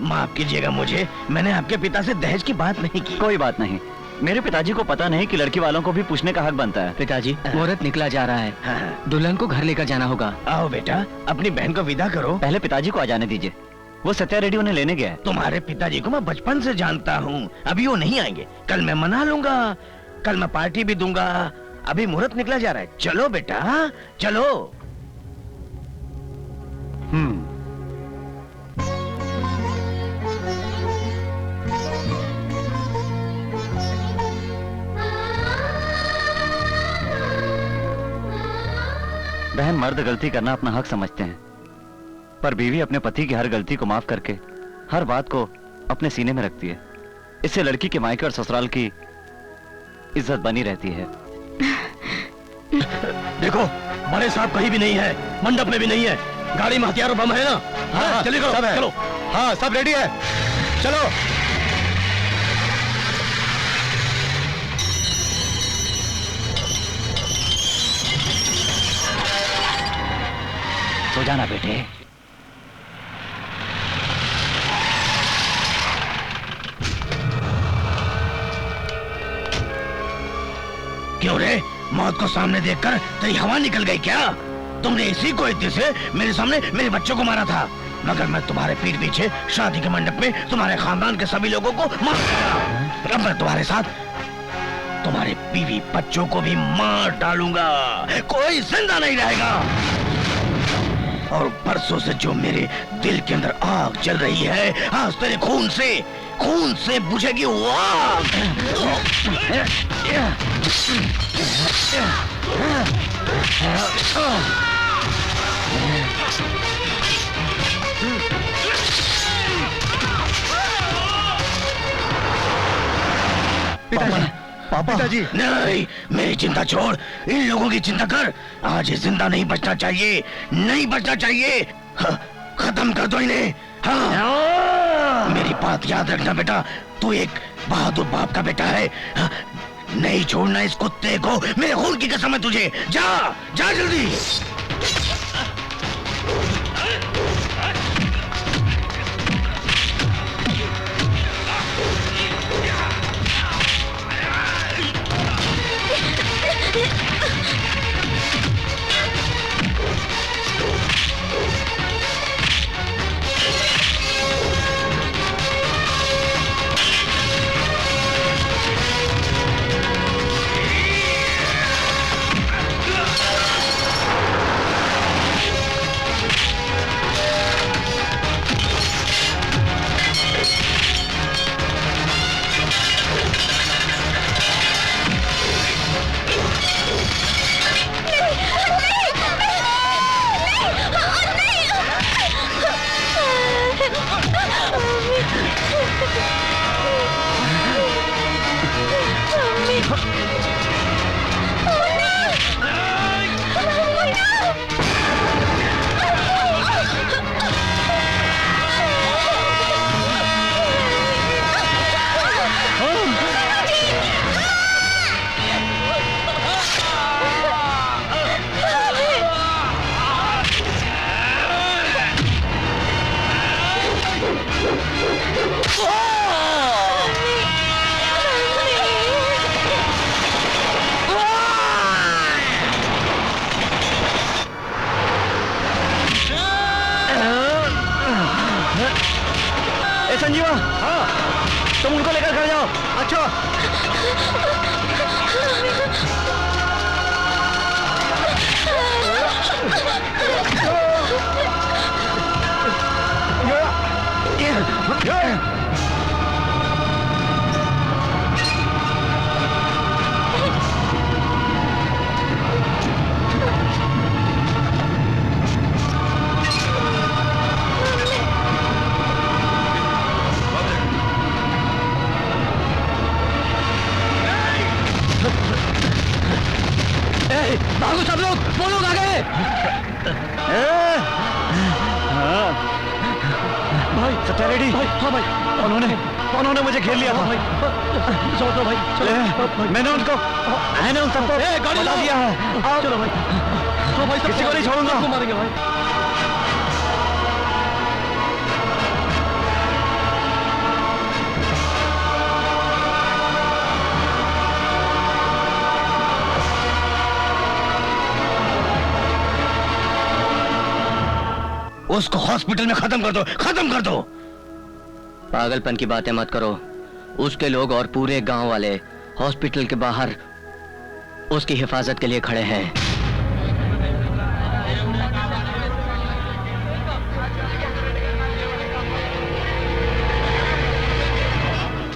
माफ कीजिएगा मुझे, मैंने आपके पिता से दहेज की बात नहीं की। कोई बात नहीं, मेरे पिताजी को पता नहीं कि लड़की वालों को भी पूछने का हक बनता है। पिताजी, मुहूर्त निकला जा रहा है। दुल्हन को घर लेकर जाना होगा। आओ बेटा, अपनी बहन को विदा करो। पहले पिताजी को आ जाने दीजिए, वो सत्या रेड्डी उन्हें लेने गया है। तुम्हारे पिताजी को मैं बचपन से जानता हूँ, अभी वो नहीं आएंगे। कल मैं मना लूंगा, कल मैं पार्टी भी दूंगा। अभी मुहूर्त निकला जा रहा है। चलो बेटा, चलो। बहन, मर्द गलती करना अपना हक समझते हैं, पर बीवी अपने पति की हर गलती को माफ करके हर बात को अपने सीने में रखती है। इससे लड़की के मायके और ससुराल की इज्जत बनी रहती है। देखो, बड़े साहब कहीं भी नहीं है, मंडप में भी नहीं है। गाड़ी में हथियार और बम है ना? हाँ, चलिए करो, सब है। चलो। हाँ, सब रेडी है, चलो। सो जाना बेटे। क्यों रे, मौत को सामने देखकर तेरी हवा निकल गई क्या? तुमने इसी को इतने से मेरे सामने मेरे बच्चों को मारा था, मगर मैं तुम्हारे पीठ पीछे शादी के मंडप में तुम्हारे खानदान के सभी लोगों को मार डाला। अब मैं तुम्हारे साथ तुम्हारे बीवी बच्चों को भी मार डालूंगा, कोई जिंदा नहीं रहेगा। और परसों से जो मेरे दिल के अंदर आग जल रही है, आज तेरे खून से बुझेगी वो आग। पिताजी, नहीं, मेरी चिंता छोड़, इन लोगों की चिंता कर। आज ये जिंदा नहीं बचना चाहिए, नहीं बचना चाहिए। खत्म कर दो इन्हें। हाँ, मेरी बात याद रखना बेटा, तू एक बहादुर बाप का बेटा है। नहीं छोड़ना इस कुत्ते को, मेरे खून की कसम है तुझे। जा जा जल्दी। संजीवा, हाँ, तुम उनको लेकर घर जाओ। अच्छा। भागो सब लोग, वो लोग आ गए। भाई सत्या रेड्डी। हाँ भाई, उन्होंने मुझे घेर लिया था। भाई चलो भाई, चलो। मैंने उनको सबको बता दिया है। चलो भाई, तो भाई किसी को नहीं छोड़ूंगा। मारेंगे भाई। उसको हॉस्पिटल में खत्म कर दो, खत्म कर दो। पागलपन की बातें मत करो। उसके लोग और पूरे गांव वाले हॉस्पिटल के बाहर उसकी हिफाजत के लिए खड़े हैं।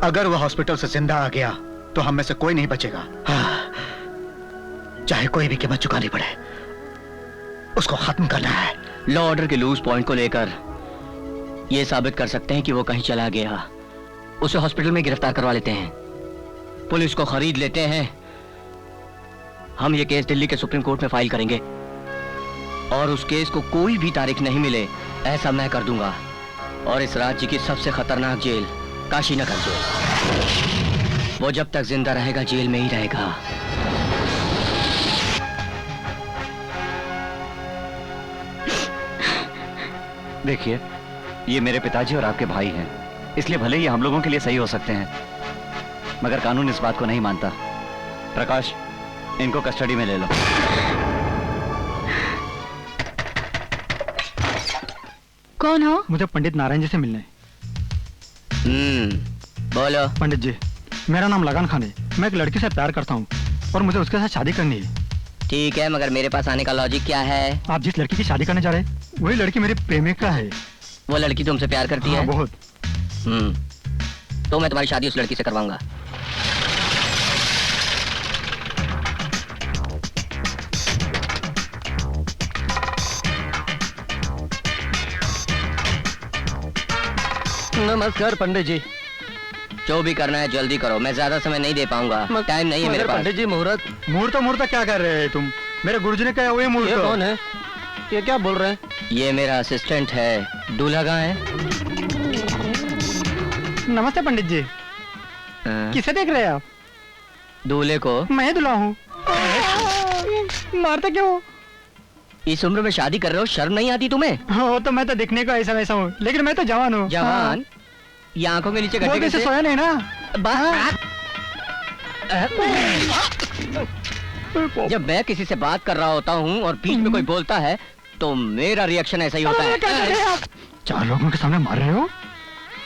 अगर वह हॉस्पिटल से जिंदा आ गया तो हम में से कोई नहीं बचेगा। चाहे कोई भी कीमत चुकानी पड़े, उसको खत्म करना है। लॉ ऑर्डर के लूज पॉइंट को लेकर यह साबित कर सकते हैं कि वो कहीं चला गया। उसे हॉस्पिटल में गिरफ्तार करवा लेते हैं, पुलिस को खरीद लेते हैं। हम ये केस दिल्ली के सुप्रीम कोर्ट में फाइल करेंगे और उस केस को कोई भी तारीख नहीं मिले ऐसा मैं कर दूंगा। और इस राज्य की सबसे खतरनाक जेल काशीनगर जेल, वो जब तक जिंदा रहेगा जेल में ही रहेगा। देखिए, ये मेरे पिताजी और आपके भाई हैं, इसलिए भले ही हम लोगों के लिए सही हो सकते हैं, मगर कानून इस बात को नहीं मानता। प्रकाश, इनको कस्टडी में ले लो। कौन हो? मुझे पंडित नारायण जी से मिलना है। बोलो। पंडित जी, मेरा नाम लगान खान है। मैं एक लड़की से प्यार करता हूँ और मुझे उसके साथ शादी करनी है। ठीक है, मगर मेरे पास आने का लॉजिक क्या है? आप जिस लड़की की शादी करने जा रहे हैं वही लड़की मेरी प्रेमिका है। वो लड़की तुमसे प्यार करती है? बहुत। तो मैं तुम्हारी शादी उस लड़की से करवाऊंगा। नमस्कार पंडित जी। जो भी करना है जल्दी करो, मैं ज्यादा समय नहीं दे पाऊंगा, टाइम नहीं है मेरे पास। पंडित जी, मुहूर्त क्या कर रहे हैं तुम? मेरे गुरुजी ने कहा वही मुहूर्त। ये कौन है? ये क्या बोल रहे हैं? ये मेरा असिस्टेंट है। दूल्हा कहाँ है? नमस्ते पंडित जी। किसे देख रहे हैं आप? दूल्हे को। मैं दूल्हा हूँ। मारते क्यों? इस उम्र में शादी कर रहे हो, शर्म नहीं आती तुम्हें? हो तो मैं तो दिखने को ऐसा वैसा हूँ, लेकिन मैं तो जवान हूँ। जवान? ये आंखों के नीचे गड्ढे कैसे? सोया नहीं ना। जब मैं किसी से बात कर रहा होता हूँ और बीच में कोई बोलता है तो मेरा रिएक्शन ऐसा ही होता है। 4 लोगों के सामने मार रहे हो?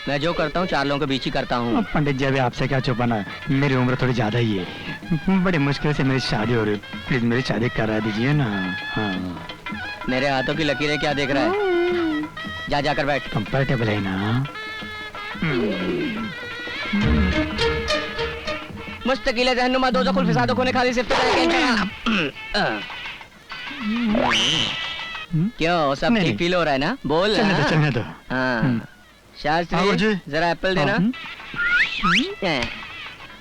मैं जो करता हूँ 4 लोगों के बीच ही करता हूँ। पंडित जी, अभी आपसे क्या छुपाना है, मेरी उम्र थोड़ी ज्यादा ही है। बड़ी मुश्किल से मेरी शादी हो रही है, प्लीज मेरी शादी करा दीजिए ना। हाँ। मेरे हाथों की लकीरें क्या देख रहा है? जा जाकर बैठ। कंफर्टेबल है ना? मुस्तकिल रहनुमा दो कुल फिसादों को खाली सिर्फ क्यों, सब ठीक फील हो रहा है ना? बोल। चलने दो। हाँ शास्त्री, जरा एप्पल देना।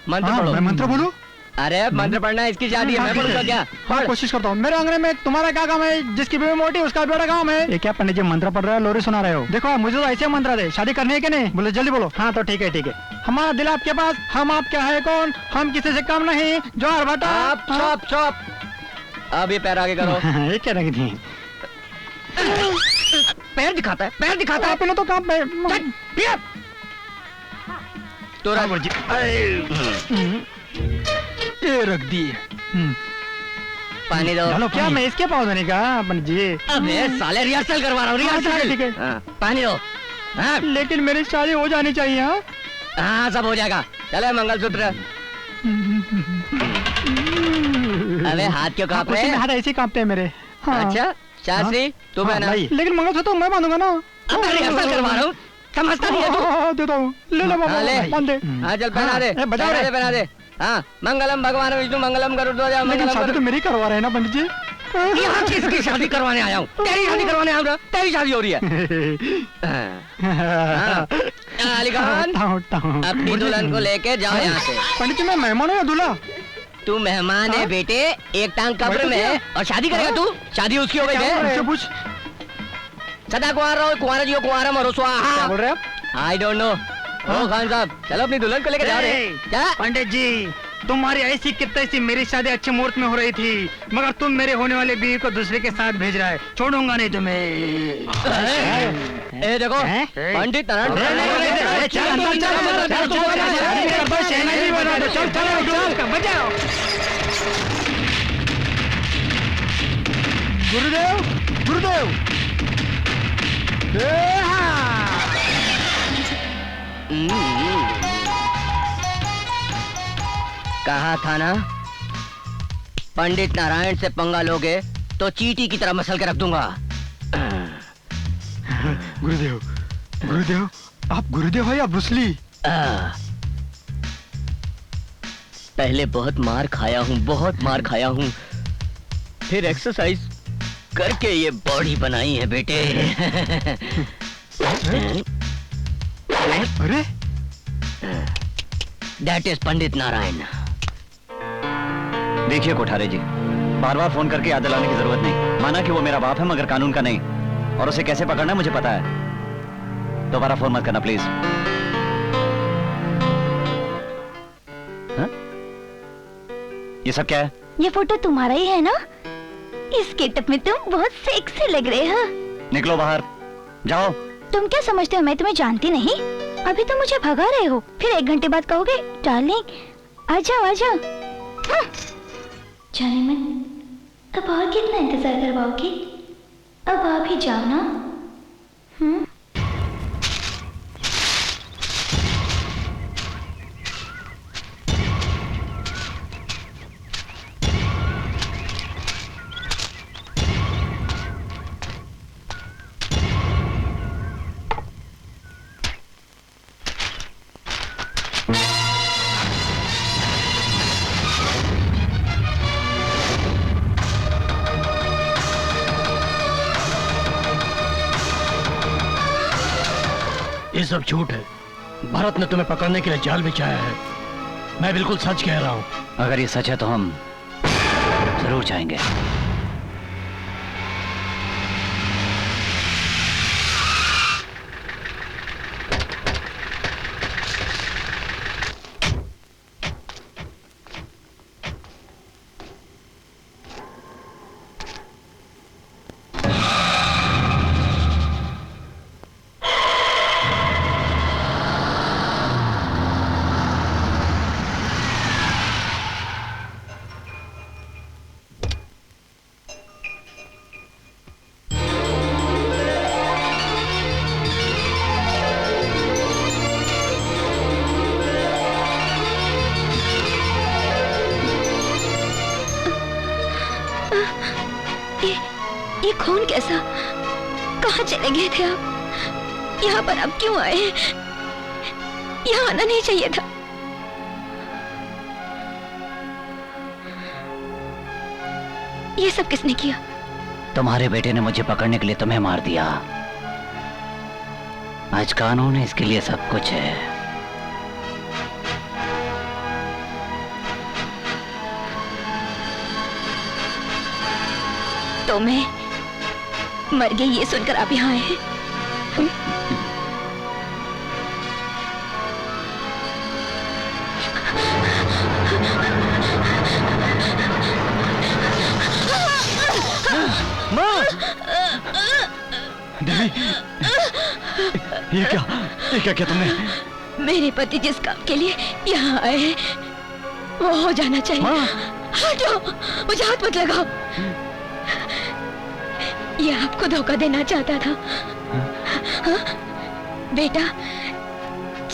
मंत्र पढ़ो। मैं मंत्र बोलूं? अरे मंत्र पढ़ना है, इसकी शादी है, मैं पढ़ूंगा क्या? हाँ कोशिश करता हूँ। मेरे अंगने में तुम्हारा क्या काम है? जिसकी बीवी मोटी उसका बड़ा काम है। ये क्या पंडित जी मंत्र पढ़ रहे हो, लोरी सुना रहे हो? देखो मुझे तो ऐसे मंत्र दे, शादी करनी है कि नहीं? बोले जल्दी बोलो। हाँ तो ठीक है। हमारा दिल आपके पास, हम आपके है कौन, हम किसी से कम नहीं। जोर बता। चुप। अब ये पैर आगे करो। ये क्या रखी थी? पैर दिखाता है, पैर दिखाता है। आपने तो काम पे तो ये रख दी। पानी दो। क्या मैं इसके पास नहीं कहा पंडित जी? अबे साले रिहर्सल करवा रहा हूँ, रिहर्सल। ठीक है। पानी दो। लेकिन मेरी शादी हो जानी चाहिए। हाँ सब हो जाएगा। चले मंगलसूत्र। अबे हाथ क्यों कांप रहे हैं? हाथ ऐसे कांपते हैं मेरे। अच्छा शास्त्री तू पहना। लेकिन मंगलसूत्र मैं बांधूंगा ना। अब मैं रिहर्सल करवा रहा हूँ, समझता नहीं है तू? देता हूँ, ले ले बाबा, बांध दे। हाँ चल पहना दे, पहना दे। हाँ मंगलम भगवान विष्णु मंगलम गरुड़ध्वज। लेकिन शादी तो मेरी करवा रहे हैं ना पंडित जी। यहाँ किसकी शादी करवाने आया हूँ? तेरी शादी करवाने आया हूँ। तेरी शादी हो रही है। अली खान अपनी दुल्हन को लेके जाओ यहाँ से। पंडित जी मैं मेहमान हूँ या दूल्हा? तू मेहमान है बेटे, एक टांग कब्र में है और शादी करेगा तू? शादी उसकी हो गई है। सदा कुंवारा रहो, कुंवारा जियो, कुंवारा मरो स्वाहा। क्या बोल रहे हैं? I don't know. ओ खान साहब चलो अपनी दुल्हन को लेकर जा रहे। क्या पंडित जी तुम्हारी ऐसी कितनी सी मेरी शादी अच्छे मुहूर्त में हो रही थी, मगर तुम मेरे होने वाले बीवी को दूसरे के साथ भेज रहा है। छोड़ूंगा नहीं तुम्हें। ए देखो पंडित गुरुदेव गुरुदेव। कहा था ना पंडित नारायण से पंगा लोगे तो चींटी की तरह मसल के रख दूंगा। गुरुदेव गुरुदेव आप गुरुदेव हो या ब्रूसली? पहले बहुत मार खाया हूँ, बहुत मार खाया हूँ, फिर एक्सरसाइज करके ये बॉडी बनाई है बेटे। अरे दैट इज पंडित नारायण। देखिए कोठारे जी, बार बार फोन करके याद दिलाने की जरूरत नहीं। माना कि वो मेरा बाप है मगर कानून का नहीं, और उसे कैसे पकड़ना है मुझे पता है। दोबारा फोन मत करना प्लीज। ये सब क्या है? ये फोटो तुम्हारा ही है ना? इस गेटअप में तुम बहुत सेक्सी लग रहे हो। निकलो बाहर, जाओ। तुम क्या समझते हो मैं तुम्हें जानती नहीं? अभी तो मुझे भगा रहे हो, फिर 1 घंटे बाद कहोगे डार्लिंग आ जाओ आ जाओ। जाने मन, अब और कितना इंतजार करवाओगे? अब आप ही जाओ ना। ये सब झूठ है। भरत ने तुम्हें पकड़ने के लिए जाल बिछाया है। मैं बिल्कुल सच कह रहा हूँ। अगर ये सच है तो हम जरूर जाएंगे। ये खून कैसा? कहाँ चले गए थे आप? यहाँ पर आप क्यों आए? यहाँ आना नहीं चाहिए था। ये सब किसने किया? तुम्हारे बेटे ने मुझे पकड़ने के लिए तुम्हें मार दिया। आज कानून है, इसके लिए सब कुछ है। तो मैं मर गई ये सुनकर आप यहाँ आए हैं? माँ! देवी, ये क्या क्या तुमने? मेरे पति जिस काम के लिए यहाँ आए हैं वो हो जाना चाहिए। हटो, मुझे हाथ मत लगाओ। ये आपको धोखा देना चाहता था। हाँ? बेटा,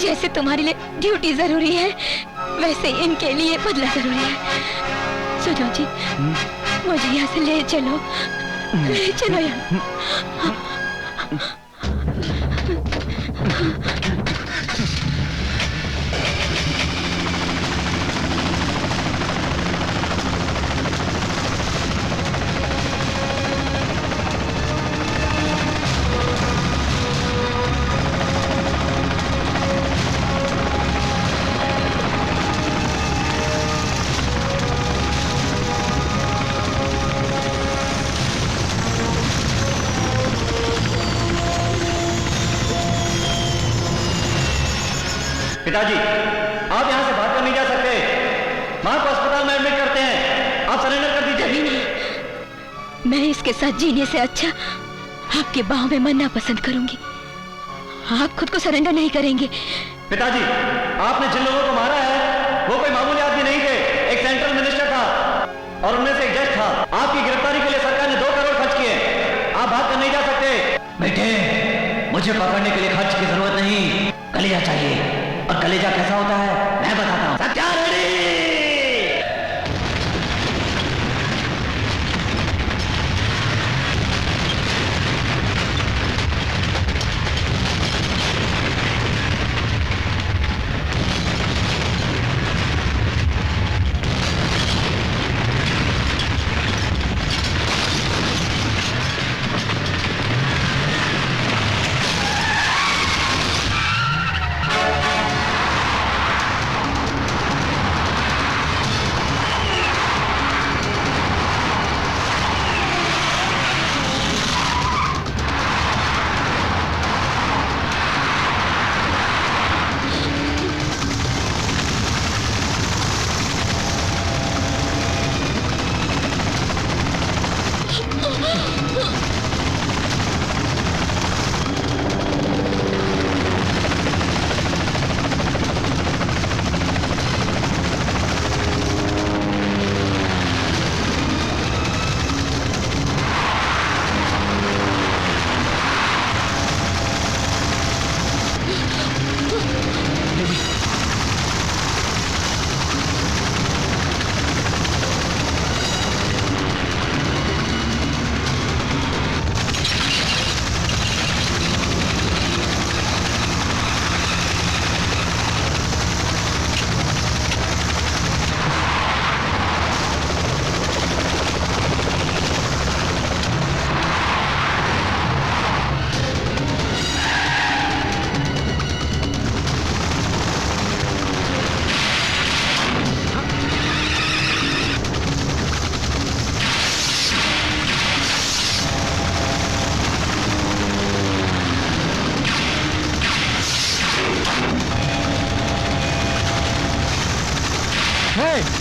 जैसे तुम्हारे लिए ड्यूटी जरूरी है वैसे इनके लिए बदला जरूरी है। सुनो जी, मुझे यहाँ से ले चलो, ले चलो यहाँ। पिताजी, आप यहाँ से भाग कर नहीं जा सकते। माँ को अस्पताल में एडमिट करते हैं। आप सरेंडर कर दीजिए। मैं इसके साथ जीने से अच्छा आपके बाहों में मरना पसंद करूंगी। आप खुद को सरेंडर नहीं करेंगे। पिताजी, आपने जिन लोगों को मारा है वो कोई मामूली आदमी नहीं थे। एक सेंट्रल मिनिस्टर था और उनमें से एक जज था। आपकी गिरफ्तारी के लिए सरकार ने 2 करोड़ खर्च किए। आप भाग कर नहीं जा सकते। बेटे, मुझे पकड़ने के लिए खर्च की जरूरत नहीं, कलेजा चाहिए। और कलेजा कैसा होता है मैं बताता हूँ।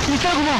पीछे घुमा।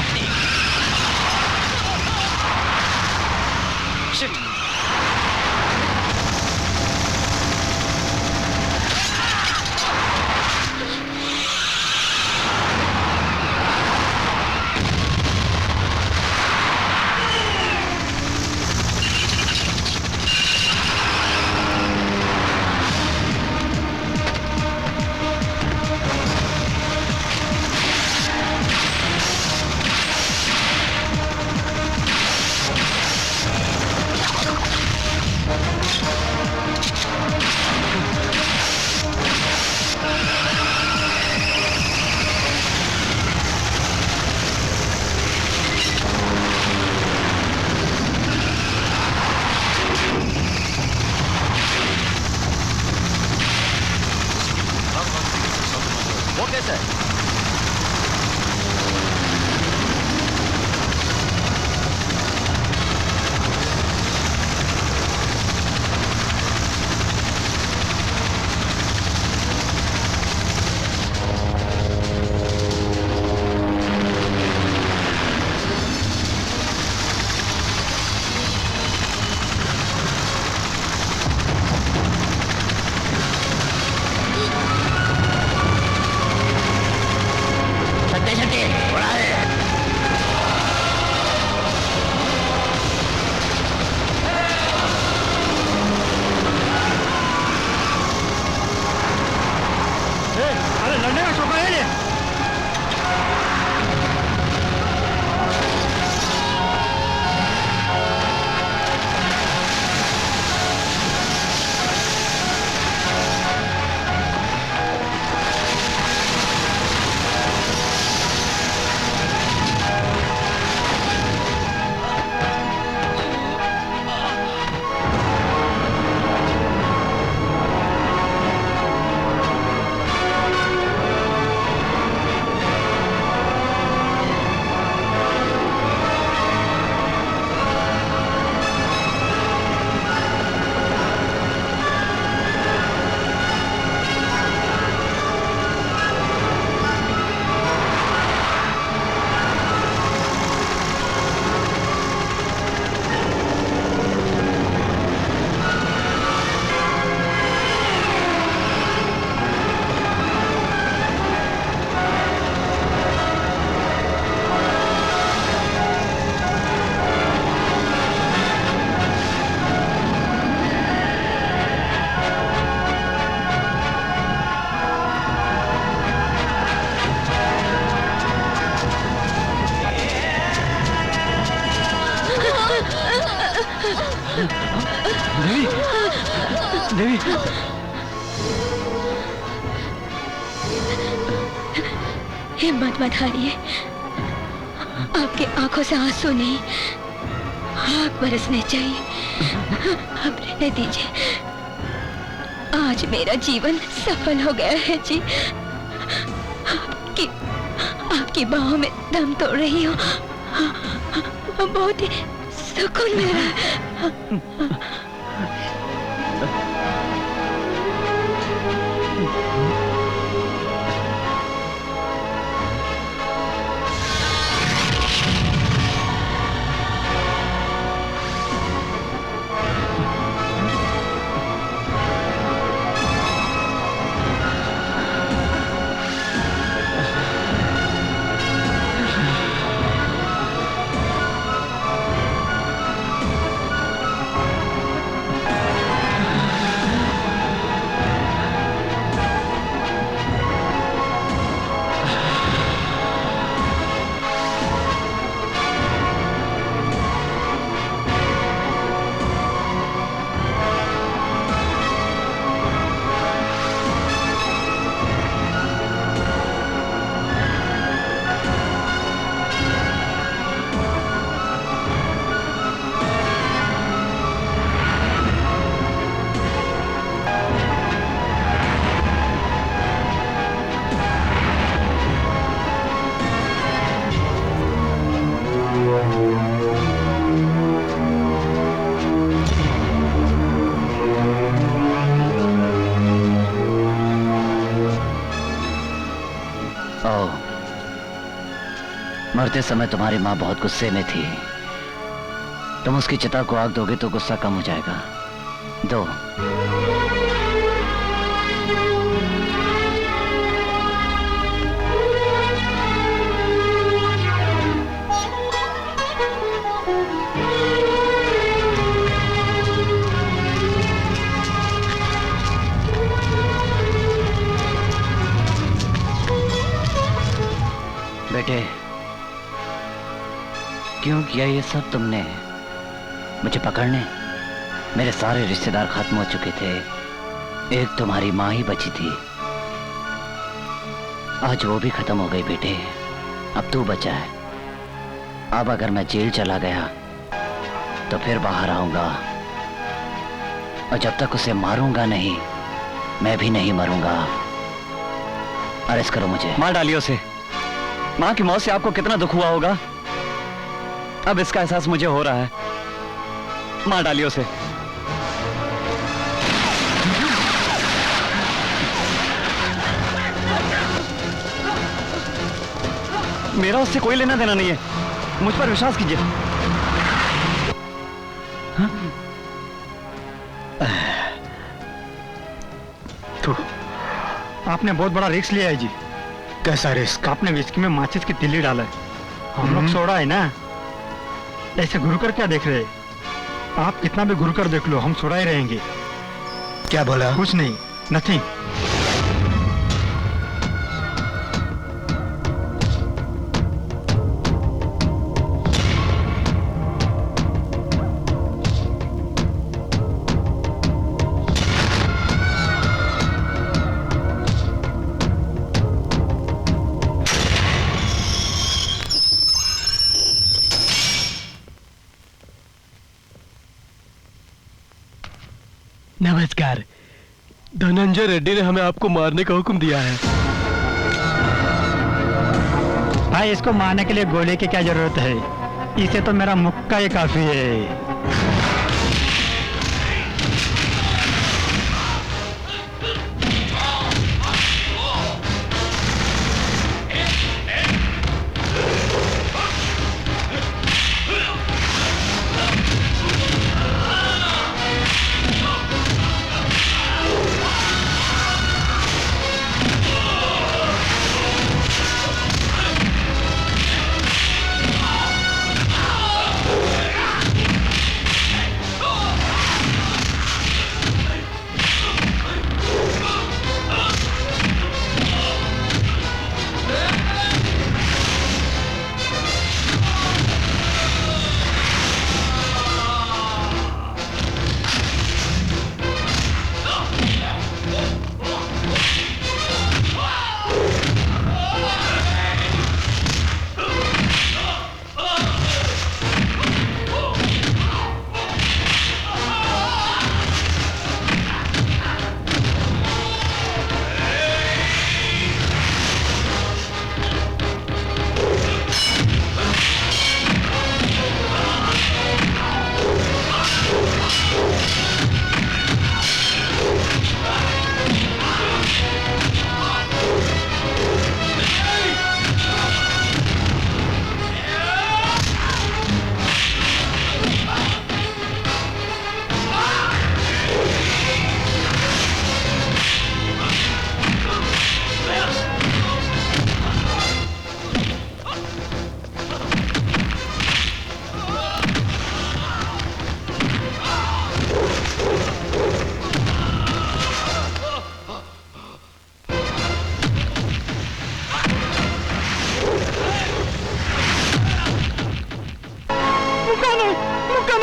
देवी। हिम्मत मत हारिए। आपके आंखों से आंसू नहीं, आग बरसने चाहिए। अब रहने दीजिए। आज मेरा जीवन सफल हो गया है जी। आपकी बाहों में दम तोड़ रही हूँ। बहुत ही सुकून मिल रहा है। मरते समय तुम्हारी माँ बहुत गुस्से में थी। तुम उसकी चिता को आग दोगे तो गुस्सा कम हो जाएगा। दो। बेटे, क्यों किया ये सब तुमने? मुझे पकड़ने? मेरे सारे रिश्तेदार खत्म हो चुके थे, एक तुम्हारी माँ ही बची थी। आज वो भी खत्म हो गई बेटे, अब तू बचा है। अब अगर मैं जेल चला गया तो फिर बाहर आऊंगा, और जब तक उसे मारूंगा नहीं, मैं भी नहीं मरूंगा। अरेस्ट करो मुझे। मार डालिए उसे। माँ की मौत से आपको कितना दुख हुआ होगा, अब इसका एहसास मुझे हो रहा है। मार डालिए उसे। मेरा उससे कोई लेना देना नहीं है, मुझ पर विश्वास कीजिए। तो आपने बहुत बड़ा रिस्क लिया है जी। कैसा रिस्क? आपने विस्की में माचिस की तिल्ली डाला है। हम लोग सोड़ा है ना, ऐसे घुर कर क्या देख रहे? आप कितना भी घुर कर देख लो, हम सोड़ा ही रहेंगे। क्या बोला? कुछ नहीं, नथिंग। नमस्कार। धनंजय रेड्डी ने हमें आपको मारने का हुक्म दिया है। भाई, इसको मारने के लिए गोली की क्या जरूरत है? इसे तो मेरा मुक्का ही काफी है।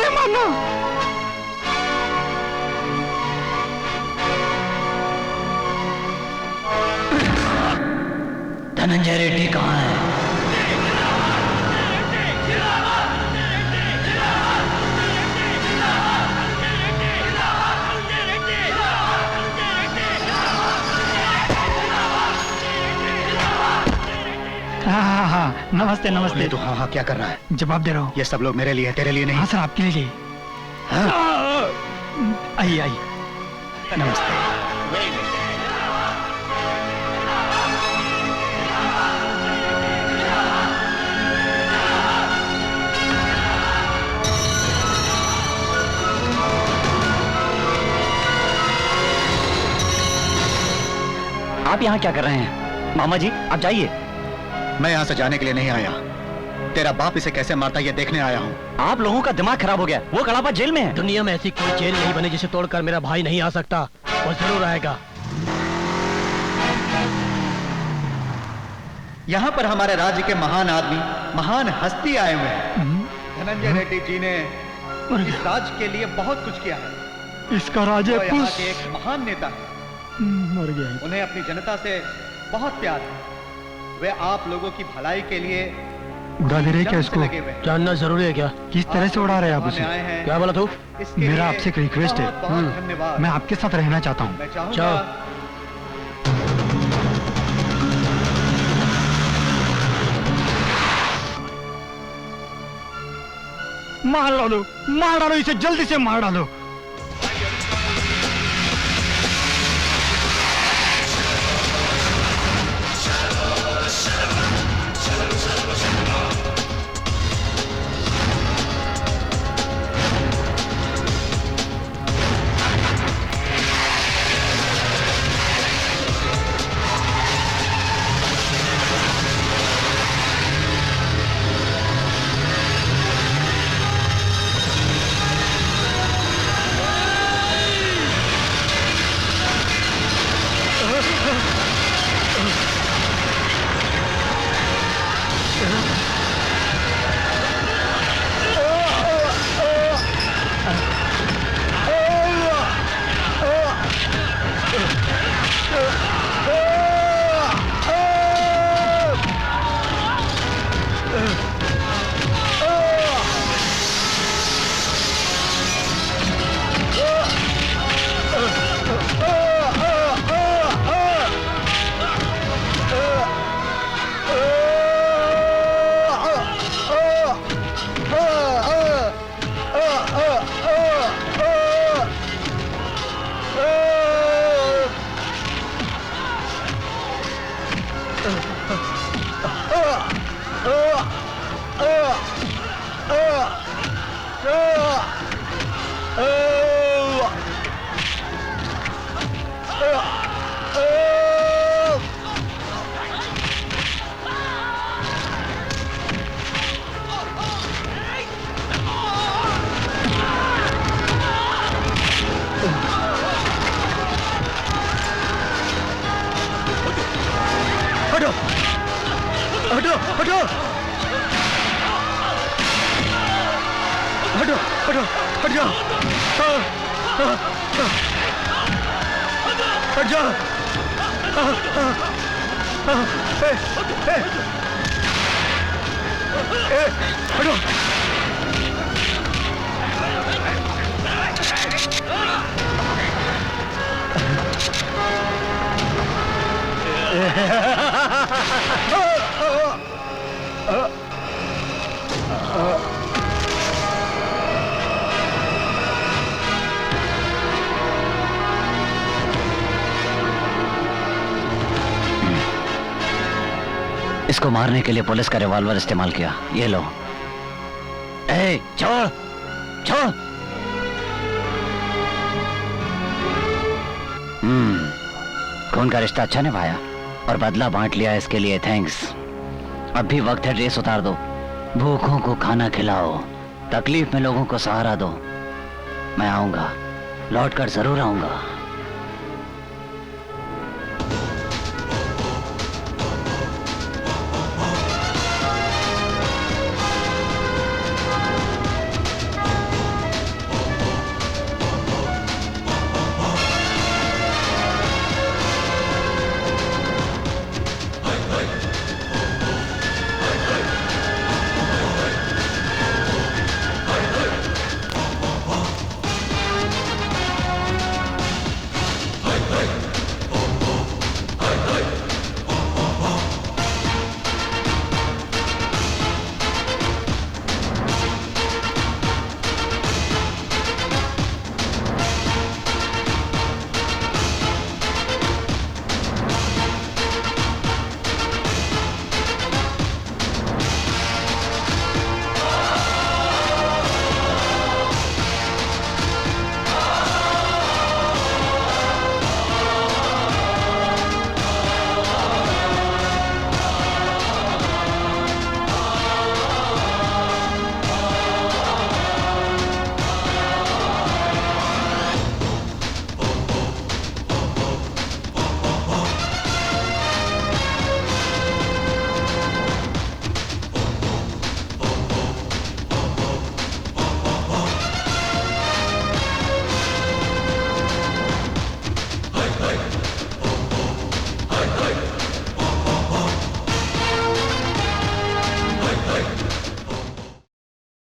मुझे मारना। धनंजय रेड्डी कहाँ है? हाँ, नमस्ते नमस्ते। तू हाँ क्या कर रहा है? जवाब दे रहा हूँ। ये सब लोग मेरे लिए, तेरे लिए नहीं। हाँ सर, आपके लिए। आइए आइए। नमस्ते। आप यहाँ क्या कर रहे हैं? मामा जी आप जाइए। मैं यहाँ से जाने के लिए नहीं आया, तेरा बाप इसे कैसे मारता ये देखने आया हूँ। आप लोगों का दिमाग खराब हो गया। वो कड़ापा जेल में है। दुनिया में ऐसी कोई जेल नहीं बनी जिसे तोड़कर मेरा भाई नहीं आ सकता। वो जरूर आएगा। यहाँ पर हमारे राज्य के महान आदमी, महान हस्ती आए हुए हैं। धनंजय रेड्डी जी ने इस राज्य के लिए बहुत कुछ किया है। इसका राज वो यहाँ के एक महान नेता है। मर गया। उन्हें अपनी जनता से बहुत प्यार है। वे आप लोगों की भलाई के लिए उड़ा दे रहे क्या इसको? जानना जरूरी है क्या? किस तरह से उड़ा रहे हैं आप उसे? क्या बोला तू? मेरा आपसे एक रिक्वेस्ट है। मैं आपके साथ रहना चाहता हूँ। जाओ। मार डालो, मार डालो इसे, जल्दी से मार डालो। इसको मारने के लिए पुलिस का रिवॉल्वर इस्तेमाल किया। ये लो। ए, छोड़ छोड़। खून का रिश्ता अच्छा निभाया और बदला बांट लिया, इसके लिए थैंक्स। अब भी वक्त है ड्रेस उतार दो, भूखों को खाना खिलाओ, तकलीफ में लोगों को सहारा दो। मैं आऊंगा, लौटकर जरूर आऊंगा।